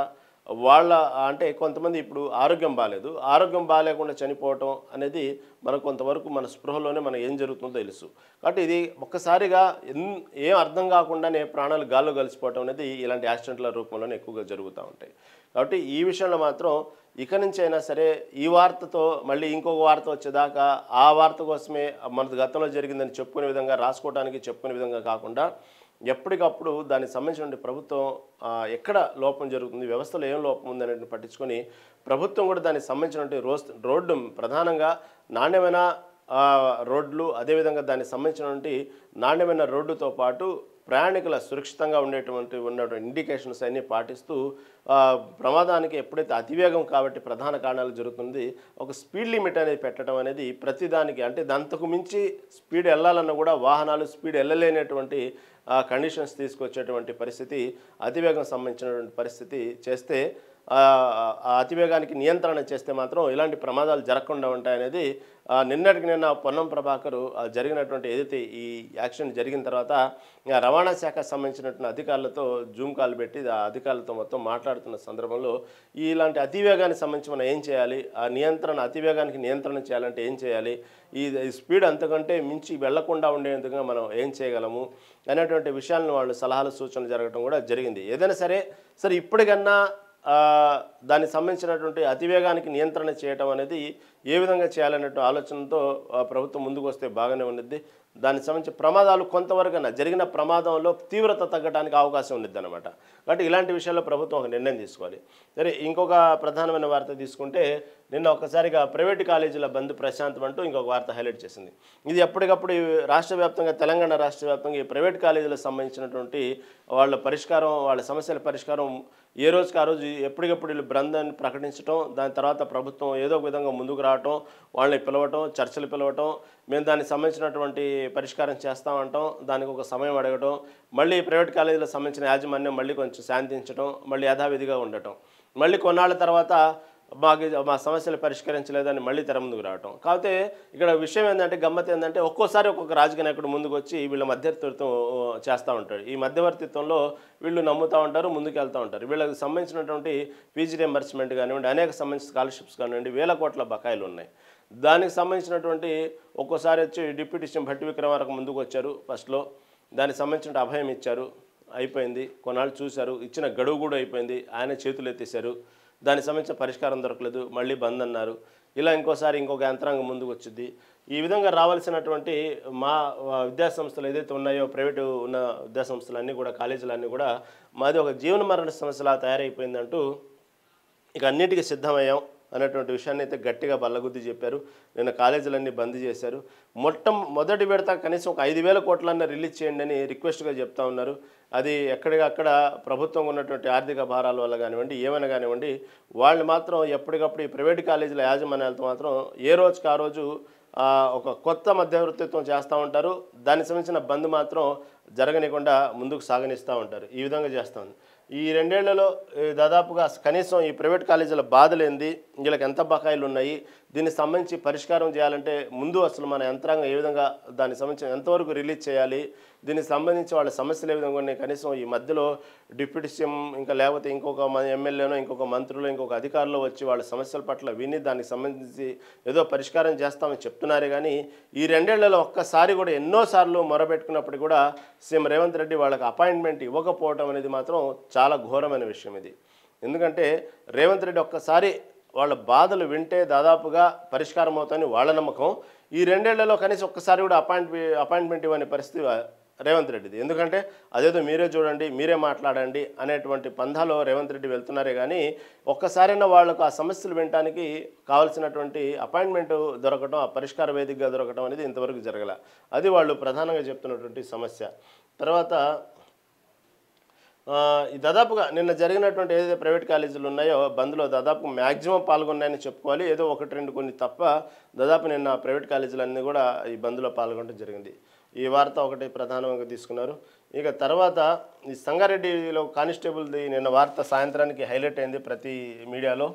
అంటే కొంతమంది ఇప్పుడు ఆరోగ్యం బాగాలేకుండా చనిపోవటం అనేది మనకు కొంతవరకు మన స్పృహలోనే మనకు ఏం జరుగుతుందో తెలుసు. కాబట్టి ఇది ఒక్కసారిగా ఏం అర్థం కాకుండానే ప్రాణాలు గాల్లో కలిసిపోవటం అనేది ఇలాంటి యాక్సిడెంట్ల రూపంలోనే ఎక్కువగా జరుగుతూ ఉంటాయి. కాబట్టి ఈ విషయంలో మాత్రం ఇక నుంచి అయినా సరే ఈ వార్తతో మళ్ళీ ఇంకొక వార్త వచ్చేదాకా ఆ వార్త కోసమే మన గతంలో జరిగిందని చెప్పుకునే విధంగా చెప్పుకునే విధంగా కాకుండా ఎప్పటికప్పుడు దానికి సంబంధించిన ప్రభుత్వం ఎక్కడ లోపం జరుగుతుంది, వ్యవస్థలో ఏం లోపం ఉందనేది పట్టించుకొని ప్రభుత్వం కూడా దానికి సంబంధించినటువంటి రోడ్డు ప్రధానంగా నాణ్యమైన రోడ్లు, అదేవిధంగా దానికి సంబంధించినటువంటి నాణ్యమైన రోడ్డుతో పాటు ప్రయాణికుల సురక్షితంగా ఉన్నటువంటి ఇండికేషన్స్ అన్నీ పాటిస్తూ ప్రమాదానికి ఎప్పుడైతే అతివేగం కాబట్టి ప్రధాన కారణాలు జరుగుతుంది, ఒక స్పీడ్ లిమిట్ అనేది పెట్టడం అనేది ప్రతిదానికి, అంటే అంతకు మించి స్పీడ్ వెళ్ళాలన్నా కూడా వాహనాలు స్పీడ్ వెళ్ళలేనటువంటి కండిషన్స్ తీసుకొచ్చేటువంటి పరిస్థితి, అతివేగం సంబంధించినటువంటి పరిస్థితి చేస్తే, ఆ అతివేగానికి నియంత్రణ చేస్తే మాత్రం ఇలాంటి ప్రమాదాలు జరగకుండా ఉంటాయనేది నిన్నటికి నిన్న పొన్నం ప్రభాకర్ జరిగినటువంటి ఏదైతే ఈ యాక్సిడెంట్ జరిగిన తర్వాత రవాణా శాఖకు సంబంధించినటువంటి అధికారులతో జూమ్ కాల్ పెట్టి ఆ అధికారులతో మొత్తం మాట్లాడుతున్న సందర్భంలో ఇలాంటి అతివేగానికి సంబంధించి మనం ఏం చేయాలి, ఆ అతివేగానికి నియంత్రణ చేయాలంటే ఏం చేయాలి, ఈ స్పీడ్ అంతకంటే మించి వెళ్లకుండా ఉండేందుకు మనం ఏం చేయగలము అనేటువంటి విషయాలను వాళ్ళు సలహాలు సూచనలు జరగడం కూడా జరిగింది. ఏదైనా సరే ఇప్పటికన్నా దానికి సంబంధించినటువంటి అతివేగానికి నియంత్రణ చేయడం అనేది ఏ విధంగా చేయాలన్నట్టు ఆలోచనతో ప్రభుత్వం ముందుకు వస్తే బాగానే ఉన్నది. దానికి సంబంధించి ప్రమాదాలు కొంతవరకైనా జరిగిన ప్రమాదంలో తీవ్రత తగ్గడానికి అవకాశం ఉన్నది అనమాట. కాబట్టి ఇలాంటి విషయాల్లో ప్రభుత్వం ఒక నిర్ణయం తీసుకోవాలి. సరే, ఇంకొక ప్రధానమైన వార్త తీసుకుంటే, నిన్న ఒక్కసారిగా ప్రైవేటు కాలేజీల బంద్ ప్రశాంతం అంటూ ఇంకొక వార్త హైలైట్ చేసింది. ఇది ఎప్పటికప్పుడు రాష్ట్ర వ్యాప్తంగా, తెలంగాణ రాష్ట్ర వ్యాప్తంగా ఈ ప్రైవేట్ కాలేజీలకు సంబంధించినటువంటి వాళ్ళ సమస్యల పరిష్కారం ఏ రోజుకి ఆ రోజు ఎప్పటికప్పుడు వీళ్ళు బృందాన్ని ప్రకటించడం, దాని తర్వాత ప్రభుత్వం ఏదో ఒక విధంగా ముందుకు రావటం, వాళ్ళని పిలవటం, చర్చలు పిలవటం, మేము దానికి సంబంధించినటువంటి పరిష్కారం చేస్తామంటాం, దానికి ఒక సమయం అడగటం, మళ్ళీ ప్రైవేట్ కాలేజీలకు సంబంధించిన యాజమాన్యం మళ్ళీ కొంచెం శాంతించడం, మళ్ళీ యథావిధిగా ఉండటం, మళ్ళీ కొన్నాళ్ళ తర్వాత మా సమస్యలు పరిష్కరించలేదని మళ్ళీ తెర ముందుకు రావటం. కాకపోతే ఇక్కడ విషయం ఏంటంటే, గమ్మత్ ఏంటంటే, ఒక్కోసారి ఒక్కొక్క రాజకీయ నాయకుడు ముందుకు వచ్చి వీళ్ళ మధ్యవర్తిత్వం చేస్తూ ఉంటాడు. ఈ మధ్యవర్తిత్వంలో వీళ్ళు నమ్ముతూ ఉంటారు, ముందుకు వెళ్తూ ఉంటారు. వీళ్ళకి సంబంధించినటువంటి ఫీజు రియంబర్స్మెంట్ కానివ్వండి, అనేక సంబంధించిన స్కాలర్షిప్స్ కానివ్వండి, వేల కోట్ల బకాయిలు ఉన్నాయి. దానికి సంబంధించినటువంటి ఒక్కోసారి వచ్చి డిప్యూటీ సీఎం భట్టి విక్రమార్క ముందుకు వచ్చారు. ఫస్ట్లో దానికి సంబంధించిన అభయం ఇచ్చారు, అయిపోయింది. కొన్నాళ్ళు చూశారు, ఇచ్చిన గడువు కూడా అయిపోయింది, ఆయన చేతులు ఎత్తేశారు. దానికి సంబంధించిన పరిష్కారం దొరకలేదు, మళ్ళీ బంద్ అన్నారు. ఇలా ఇంకోసారి ఇంకొక యంత్రాంగం ముందుకు వచ్చింది. ఈ విధంగా రావాల్సినటువంటి మా విద్యాసంస్థలు ఏదైతే ఉన్నాయో, ప్రైవేటు ఉన్న విద్యాసంస్థలన్నీ కూడా, కాలేజీలన్నీ కూడా మాది ఒక జీవన మరణ సమస్యలా తయారైపోయిందంటూ ఇక అన్నిటికీ సిద్ధమయ్యాం అనేటువంటి విషయాన్ని అయితే గట్టిగా బల్లగుద్ది చెప్పారు. నిన్న కాలేజీలన్నీ బంద్ చేశారు. మొదటి విడత కనీసం ఒక 5,000 కోట్లన్నా రిలీజ్ చేయండి అని రిక్వెస్ట్గా చెప్తా ఉన్నారు. అది ఎక్కడికక్కడ ప్రభుత్వం ఉన్నటువంటి ఆర్థిక భారాల వల్ల కానివ్వండి, ఏమైనా కానివ్వండి, వాళ్ళు మాత్రం ఎప్పటికప్పుడు ఈ ప్రైవేట్ కాలేజీల యాజమాన్యాలతో మాత్రం ఏ రోజుకి ఆ రోజు ఒక కొత్త మధ్యవర్తిత్వం చేస్తూ ఉంటారు. దానికి సంబంధించిన బంద్ మాత్రం జరగనికుండా ముందుకు సాగనిస్తూ ఉంటారు. ఈ విధంగా చేస్తూ ఉంది. ఈ 2 ఏళ్లలో దాదాపుగా కనీసం ఈ ప్రైవేట్ కాలేజీల బాధలేంది, వీళ్ళకి ఎంత బకాయిలు ఉన్నాయి, దీనికి సంబంధించి పరిష్కారం చేయాలంటే ముందు అసలు మన యంత్రాంగం ఏ విధంగా దానికి సంబంధించి ఎంతవరకు రిలీజ్ చేయాలి, దీనికి సంబంధించి వాళ్ళ సమస్యలు ఏ విధంగా ఉన్నాయి, కనీసం ఈ మధ్యలో డిప్యూటీ సీఎం ఇంకా లేకపోతే ఇంకొక ఎమ్మెల్యేనో ఇంకొక మంత్రులు ఇంకొక అధికారులు వచ్చి వాళ్ళ సమస్యల పట్ల విని దానికి సంబంధించి ఏదో పరిష్కారం చేస్తామని చెప్తున్నారే కానీ, ఈ 2 ఏళ్లలో ఒక్కసారి కూడా ఎన్నోసార్లు మొరబెట్టుకున్నప్పుడు కూడా సీఎం రేవంత్ రెడ్డి వాళ్ళకి అపాయింట్మెంట్ ఇవ్వకపోవడం అనేది మాత్రం చాలా ఘోరమైన విషయం ఇది. ఎందుకంటే రేవంత్ రెడ్డి ఒక్కసారి వాళ్ళ బాధలు వింటే దాదాపుగా పరిష్కారం అవుతాయని వాళ్ళ నమ్మకం. ఈ 2 ఏళ్లలో కనీసం ఒక్కసారి కూడా అపాయింట్మెంట్ ఇవ్వని పరిస్థితి రేవంత్ రెడ్డిది. ఎందుకంటే అదేదో మీరే చూడండి, మీరే మాట్లాడండి అనేటువంటి పంధాలో రేవంత్ రెడ్డి వెళ్తున్నారే కానీ, ఒక్కసారైనా వాళ్ళకు ఆ సమస్యలు వినడానికి కావాల్సినటువంటి అపాయింట్మెంట్ దొరకడం, ఆ పరిష్కార వేదికగా దొరకడం అనేది ఇంతవరకు జరగల. అది వాళ్ళు ప్రధానంగా చెప్తున్నటువంటి సమస్య. తర్వాత దాదాపుగా నిన్న జరిగినటువంటి ఏదైతే ప్రైవేట్ కాలేజీలు ఉన్నాయో బంద్లో దాదాపు మ్యాక్సిమం పాల్గొన్నాయని చెప్పుకోవాలి. ఏదో 1-2 కొన్ని తప్ప దాదాపు నిన్న ప్రైవేట్ కాలేజీలన్నీ కూడా ఈ బంద్లో పాల్గొనడం జరిగింది. ఈ వార్త ఒకటి ప్రధానంగా తీసుకున్నారు. ఇక తర్వాత ఈ సంగారెడ్డిలో కానిస్టేబుల్ది నిన్న వార్త సాయంత్రానికి హైలైట్ అయింది ప్రతి మీడియాలో.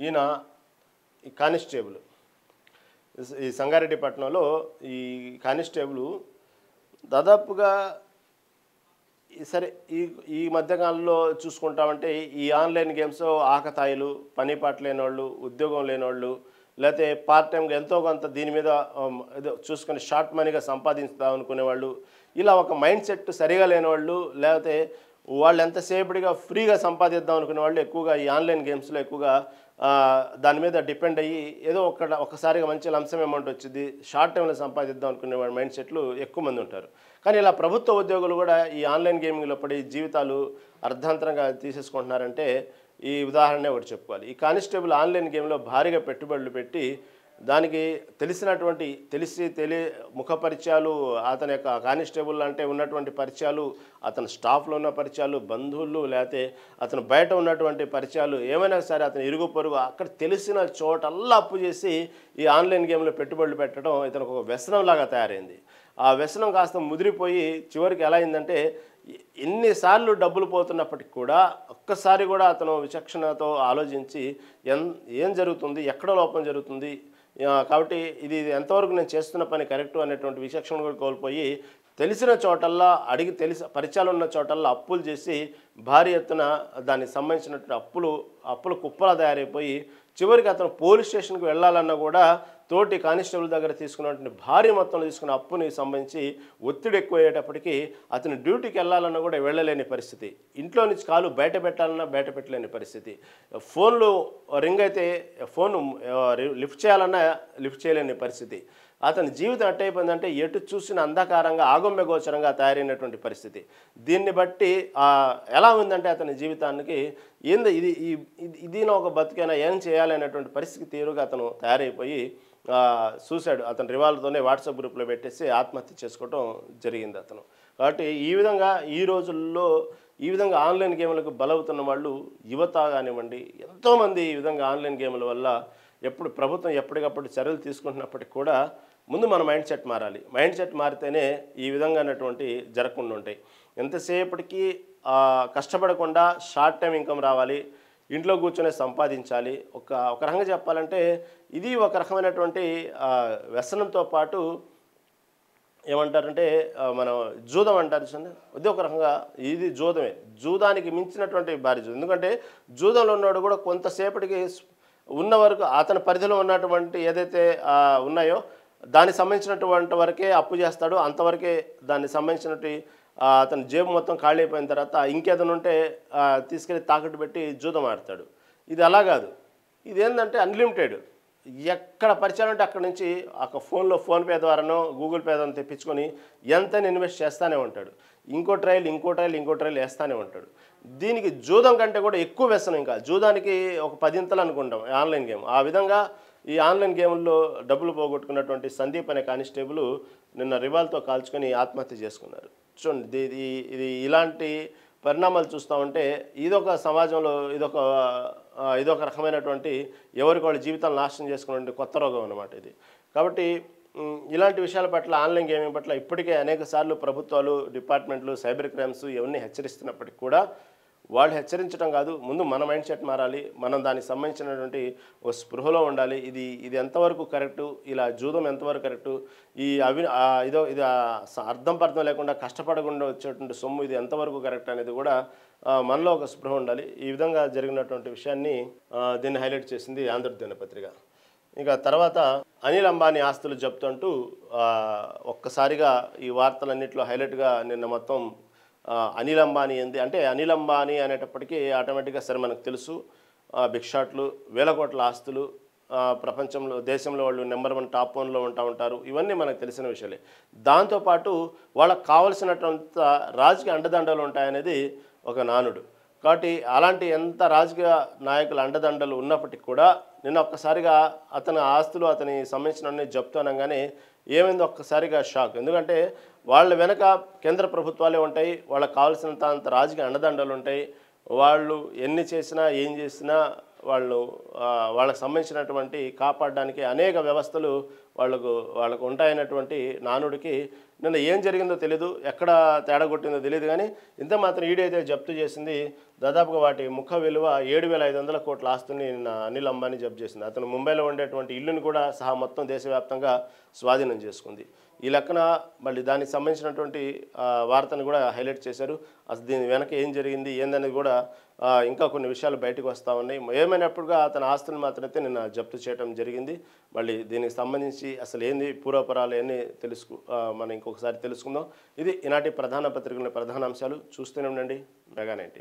ఈయన ఈ కానిస్టేబుల్ ఈ సంగారెడ్డి పట్టణంలో ఈ కానిస్టేబుల్ దాదాపుగా సరే ఈ మధ్యకాలంలో చూసుకుంటామంటే ఈ ఆన్లైన్ గేమ్స్ ఆకతాయిలు, పని పాట లేని వాళ్ళు, ఉద్యోగం లేని వాళ్ళు, లేకపోతే పార్ట్ టైంగా ఎంతో కొంత దీని మీద ఏదో చూసుకొని షార్ట్ మనీగా సంపాదించుదాం అనుకునే వాళ్ళు, ఇలా ఒక మైండ్ సెట్ సరిగా లేని వాళ్ళు, లేకపోతే వాళ్ళు ఎంతసేపటిగా ఫ్రీగా సంపాదిద్దాం అనుకునే వాళ్ళు ఎక్కువగా ఈ ఆన్లైన్ గేమ్స్లో ఎక్కువగా దాని మీద డిపెండ్ అయ్యి ఏదో ఒకసారిగా మంచి లంసం అమౌంట్ వచ్చింది, షార్ట్ టైంలో సంపాదిద్దాం అనుకునే వాళ్ళ మైండ్ సెట్లు ఎక్కువ మంది ఉంటారు. కానీ ఇలా ప్రభుత్వ ఉద్యోగులు కూడా ఈ ఆన్లైన్ గేమింగ్లో పడి జీవితాలు అర్ధాంతరంగా తీసేసుకుంటున్నారంటే ఈ ఉదాహరణే ఒకటి చెప్పుకోవాలి. ఈ కానిస్టేబుల్ ఆన్లైన్ గేమ్లో భారీగా పెట్టుబడులు పెట్టి దానికి తెలిసి ముఖ పరిచయాలు, అతని యొక్క కానిస్టేబుల్ అంటే ఉన్నటువంటి పరిచయాలు, అతని స్టాఫ్లో ఉన్న పరిచయాలు, బంధువులు, లేకపోతే అతను బయట ఉన్నటువంటి పరిచయాలు ఏమైనా సరే అతను ఇరుగు పొరుగు అక్కడ తెలిసిన చోటల్లా అప్పు చేసి ఈ ఆన్లైన్ గేమ్లో పెట్టుబడులు పెట్టడం ఇతనికి ఒక వ్యసనంలాగా తయారైంది. ఆ వ్యసనం కాస్త ముదిరిపోయి చివరికి ఎలా అయిందంటే ఎన్నిసార్లు డబ్బులు పోతున్నప్పటికి కూడా ఒక్కసారి కూడా అతను విచక్షణతో ఆలోచించి ఏం జరుగుతుంది, ఎక్కడ లోపం జరుగుతుంది, కాబట్టి ఇది ఎంతవరకు నేను చేస్తున్న పని కరెక్టు అనేటువంటి విచక్షణ కూడా కోల్పోయి తెలిసిన చోటల్లా పరిచయాలు ఉన్న చోటల్లా అప్పులు చేసి భారీ ఎత్తున దానికి సంబంధించినటువంటి అప్పులు కుప్పలా తయారైపోయి చివరికి అతను పోలీస్ స్టేషన్కి వెళ్ళాలన్నా కూడా తోటి కానిస్టేబుల్ దగ్గర తీసుకున్నటువంటి భారీ మొత్తంలో తీసుకున్న అప్పుని సంబంధించి ఒత్తిడి ఎక్కువయ్యేటప్పటికీ అతను డ్యూటీకి వెళ్ళాలన్నా కూడా వెళ్ళలేని పరిస్థితి, ఇంట్లో నుంచి కాలు బయట పెట్టాలన్నా బయట పెట్టలేని పరిస్థితి, ఫోన్లు రింగ్ అయితే ఫోన్ లిఫ్ట్ చేయాలన్నా లిఫ్ట్ చేయలేని పరిస్థితి, అతని జీవితం ఎట్టయిపోయిందంటే ఎటు చూసిన అంధకారంగా ఆగమ్య గోచరంగా తయారైనటువంటి పరిస్థితి. దీన్ని బట్టి ఎలా ఉందంటే అతని జీవితానికి ఏంది ఇది ఒక బతికైనా ఏం చేయాలనేటువంటి పరిస్థితి తీరుగా అతను తయారైపోయి సూసైడ్ అతను రివాల్వర్తోనే వాట్సాప్ గ్రూప్లో పెట్టేసి ఆత్మహత్య చేసుకోవడం జరిగింది అతను. కాబట్టి ఈ విధంగా ఈ రోజుల్లో ఈ విధంగా ఆన్లైన్ గేమ్లకు బలవుతున్న వాళ్ళు యువత కానివ్వండి, ఎంతోమంది ఈ విధంగా ఆన్లైన్ గేమ్ల వల్ల ప్రభుత్వం ఎప్పటికప్పుడు చర్యలు తీసుకుంటున్నప్పటికీ కూడా ముందు మన మైండ్ సెట్ మారాలి. మైండ్ సెట్ మారితేనే ఈ విధంగా జరగకుండా ఉంటాయి. ఎంతసేపటికి కష్టపడకుండా షార్ట్ టైం ఇన్కమ్ రావాలి, ఇంట్లో కూర్చొని సంపాదించాలి. ఒక రకంగా చెప్పాలంటే ఇది ఒక రకమైనటువంటి వ్యసనంతో పాటు ఏమంటారంటే మనం జూదం అంటారు చూడండి, ఇది ఒక రకంగా ఇది జూదమే. జూదానికి మించినటువంటి భారీ జూదం. ఎందుకంటే జూదంలో ఉన్నవాడు కూడా కొంతసేపటికి ఉన్న వరకు అతని పరిధిలో ఉన్నటువంటి ఏదైతే ఉన్నాయో దానికి సంబంధించినటువంటి వరకే అప్పు చేస్తాడు, అంతవరకే దానికి సంబంధించినటువంటి అతని జేబు మొత్తం ఖాళీ అయిపోయిన తర్వాత ఇంకేదైనా ఉంటే తీసుకెళ్ళి తాకట్టు పెట్టి జూదం ఆడతాడు. ఇది అలా కాదు, ఇదేంటంటే అన్లిమిటెడ్. ఎక్కడ పరిచయం అంటే అక్కడ నుంచి ఫోన్పే ద్వారానో గూగుల్ పే ద్వారా తెప్పించుకొని ఎంతైనా ఇన్వెస్ట్ చేస్తూనే ఉంటాడు. ఇంకో ట్రయల్ వేస్తూనే ఉంటాడు. దీనికి జూదం కంటే కూడా ఎక్కువ వ్యసనం. ఇంకా జూదానికి ఒక 10 ఇంతలు అనుకుంటాం ఆన్లైన్ గేమ్. ఆ విధంగా ఈ ఆన్లైన్ గేమ్ల్లో డబ్బులు పోగొట్టుకున్నటువంటి సందీప్ అనే కానిస్టేబుల్ నిన్న రివాల్తో కాల్చుకొని ఆత్మహత్య చేసుకున్నారు. చూడండి, ఇది ఇలాంటి పరిణామాలు చూస్తామంటే ఇదొక సమాజంలో ఇదొక రకమైనటువంటి ఎవరికి వాళ్ళ జీవితాలు నాశనం చేసుకునే కొత్త రోగం అన్నమాట ఇది. కాబట్టి ఇలాంటి విషయాల పట్ల ఆన్లైన్ గేమింగ్ పట్ల ఇప్పటికే అనేక సార్లు ప్రభుత్వాలు, డిపార్ట్మెంట్లు, సైబర్ క్రైమ్స్ ఇవన్నీ హెచ్చరిస్తున్నప్పటికీ కూడా వాళ్ళు హెచ్చరించడం కాదు, ముందు మన మైండ్ సెట్ మారాలి, మనం దానికి సంబంధించినటువంటి ఒక స్పృహలో ఉండాలి. ఇది ఎంతవరకు కరెక్టు, ఇలా జూదం ఎంతవరకు కరెక్టు, ఇది అర్థం పర్థం లేకుండా కష్టపడకుండా వచ్చేటువంటి సొమ్ము ఇది ఎంతవరకు కరెక్ట్ అనేది కూడా మనలో ఒక స్పృహ ఉండాలి. ఈ విధంగా జరిగినటువంటి విషయాన్ని దీన్ని హైలైట్ చేసింది ఆంధ్రజ్యోతి దినపత్రిక. ఇక తర్వాత అనిల్ అంబానీ ఆస్తులు జప్తు అంటూ ఒక్కసారిగా ఈ వార్తలన్నింటిలో హైలైట్గా నిన్న మొత్తం అనిల్ అంబానీ అంటే అనిల్ అంబానీ అనేటప్పటికీ ఆటోమేటిక్గా సరే మనకు తెలుసు, బిగ్ షాట్లు, వేల కోట్ల ఆస్తులు, ప్రపంచంలో దేశంలో వాళ్ళు నెంబర్ 1 టాప్ 1లో ఉంటారు. ఇవన్నీ మనకు తెలిసిన విషయాలే. దాంతోపాటు వాళ్ళకు కావలసినటువంటి రాజకీయ అండదండలు ఉంటాయనేది ఒక నానుడు. కాబట్టి అలాంటి ఎంత రాజకీయ నాయకుల అండదండలు ఉన్నప్పటికీ కూడా నిన్న ఒక్కసారిగా అతని ఆస్తులు అతని సంబంధించిన జప్తు అనగానే ఏమైందో ఒక్కసారిగా షాక్. ఎందుకంటే వాళ్ళ వెనక కేంద్ర ప్రభుత్వాలే ఉంటాయి, వాళ్ళకి కావాల్సినంత అంత రాజకీయ అండదండలు ఉంటాయి. వాళ్ళు ఎన్ని చేసినా ఏం చేసినా వాళ్ళకు సంబంధించినటువంటి కాపాడడానికి అనేక వ్యవస్థలు వాళ్ళకు ఉంటాయన్నటువంటి నానుడికి నిన్న ఏం జరిగిందో తెలియదు, ఎక్కడ తేడా కొట్టిందో తెలియదు. కానీ ఇంత మాత్రం ఈడీ అయితే జప్తు చేసింది. దాదాపుగా వాటి ముఖ విలువ 7,500 కోట్ల ఆస్తుని నిన్న అనిల్ అంబానీ జప్తు చేసింది. అతను ముంబైలో ఉండేటువంటి ఇల్లుని కూడా సహా మొత్తం దేశవ్యాప్తంగా స్వాధీనం చేసుకుంది. ఈ లెక్కన మళ్ళీ దానికి సంబంధించినటువంటి వార్తను కూడా హైలైట్ చేశారు. అసలు దీని వెనక ఏం జరిగింది ఏందనేది కూడా ఇంకా కొన్ని విషయాలు బయటకు వస్తూ ఉన్నాయి. ఏమైనప్పుడుగా అతని ఆస్తులను మాత్రమైతే నిన్న జప్తు చేయడం జరిగింది. మళ్ళీ దీనికి సంబంధించి అసలు ఏంది పూర్వపరాలు ఏంది మనం ఇంకొకసారి తెలుసుకుందాం. ఇది ఈనాటి ప్రధాన పత్రికల ప్రధాన అంశాలు. చూస్తూనే ఉండండి మెగా 9.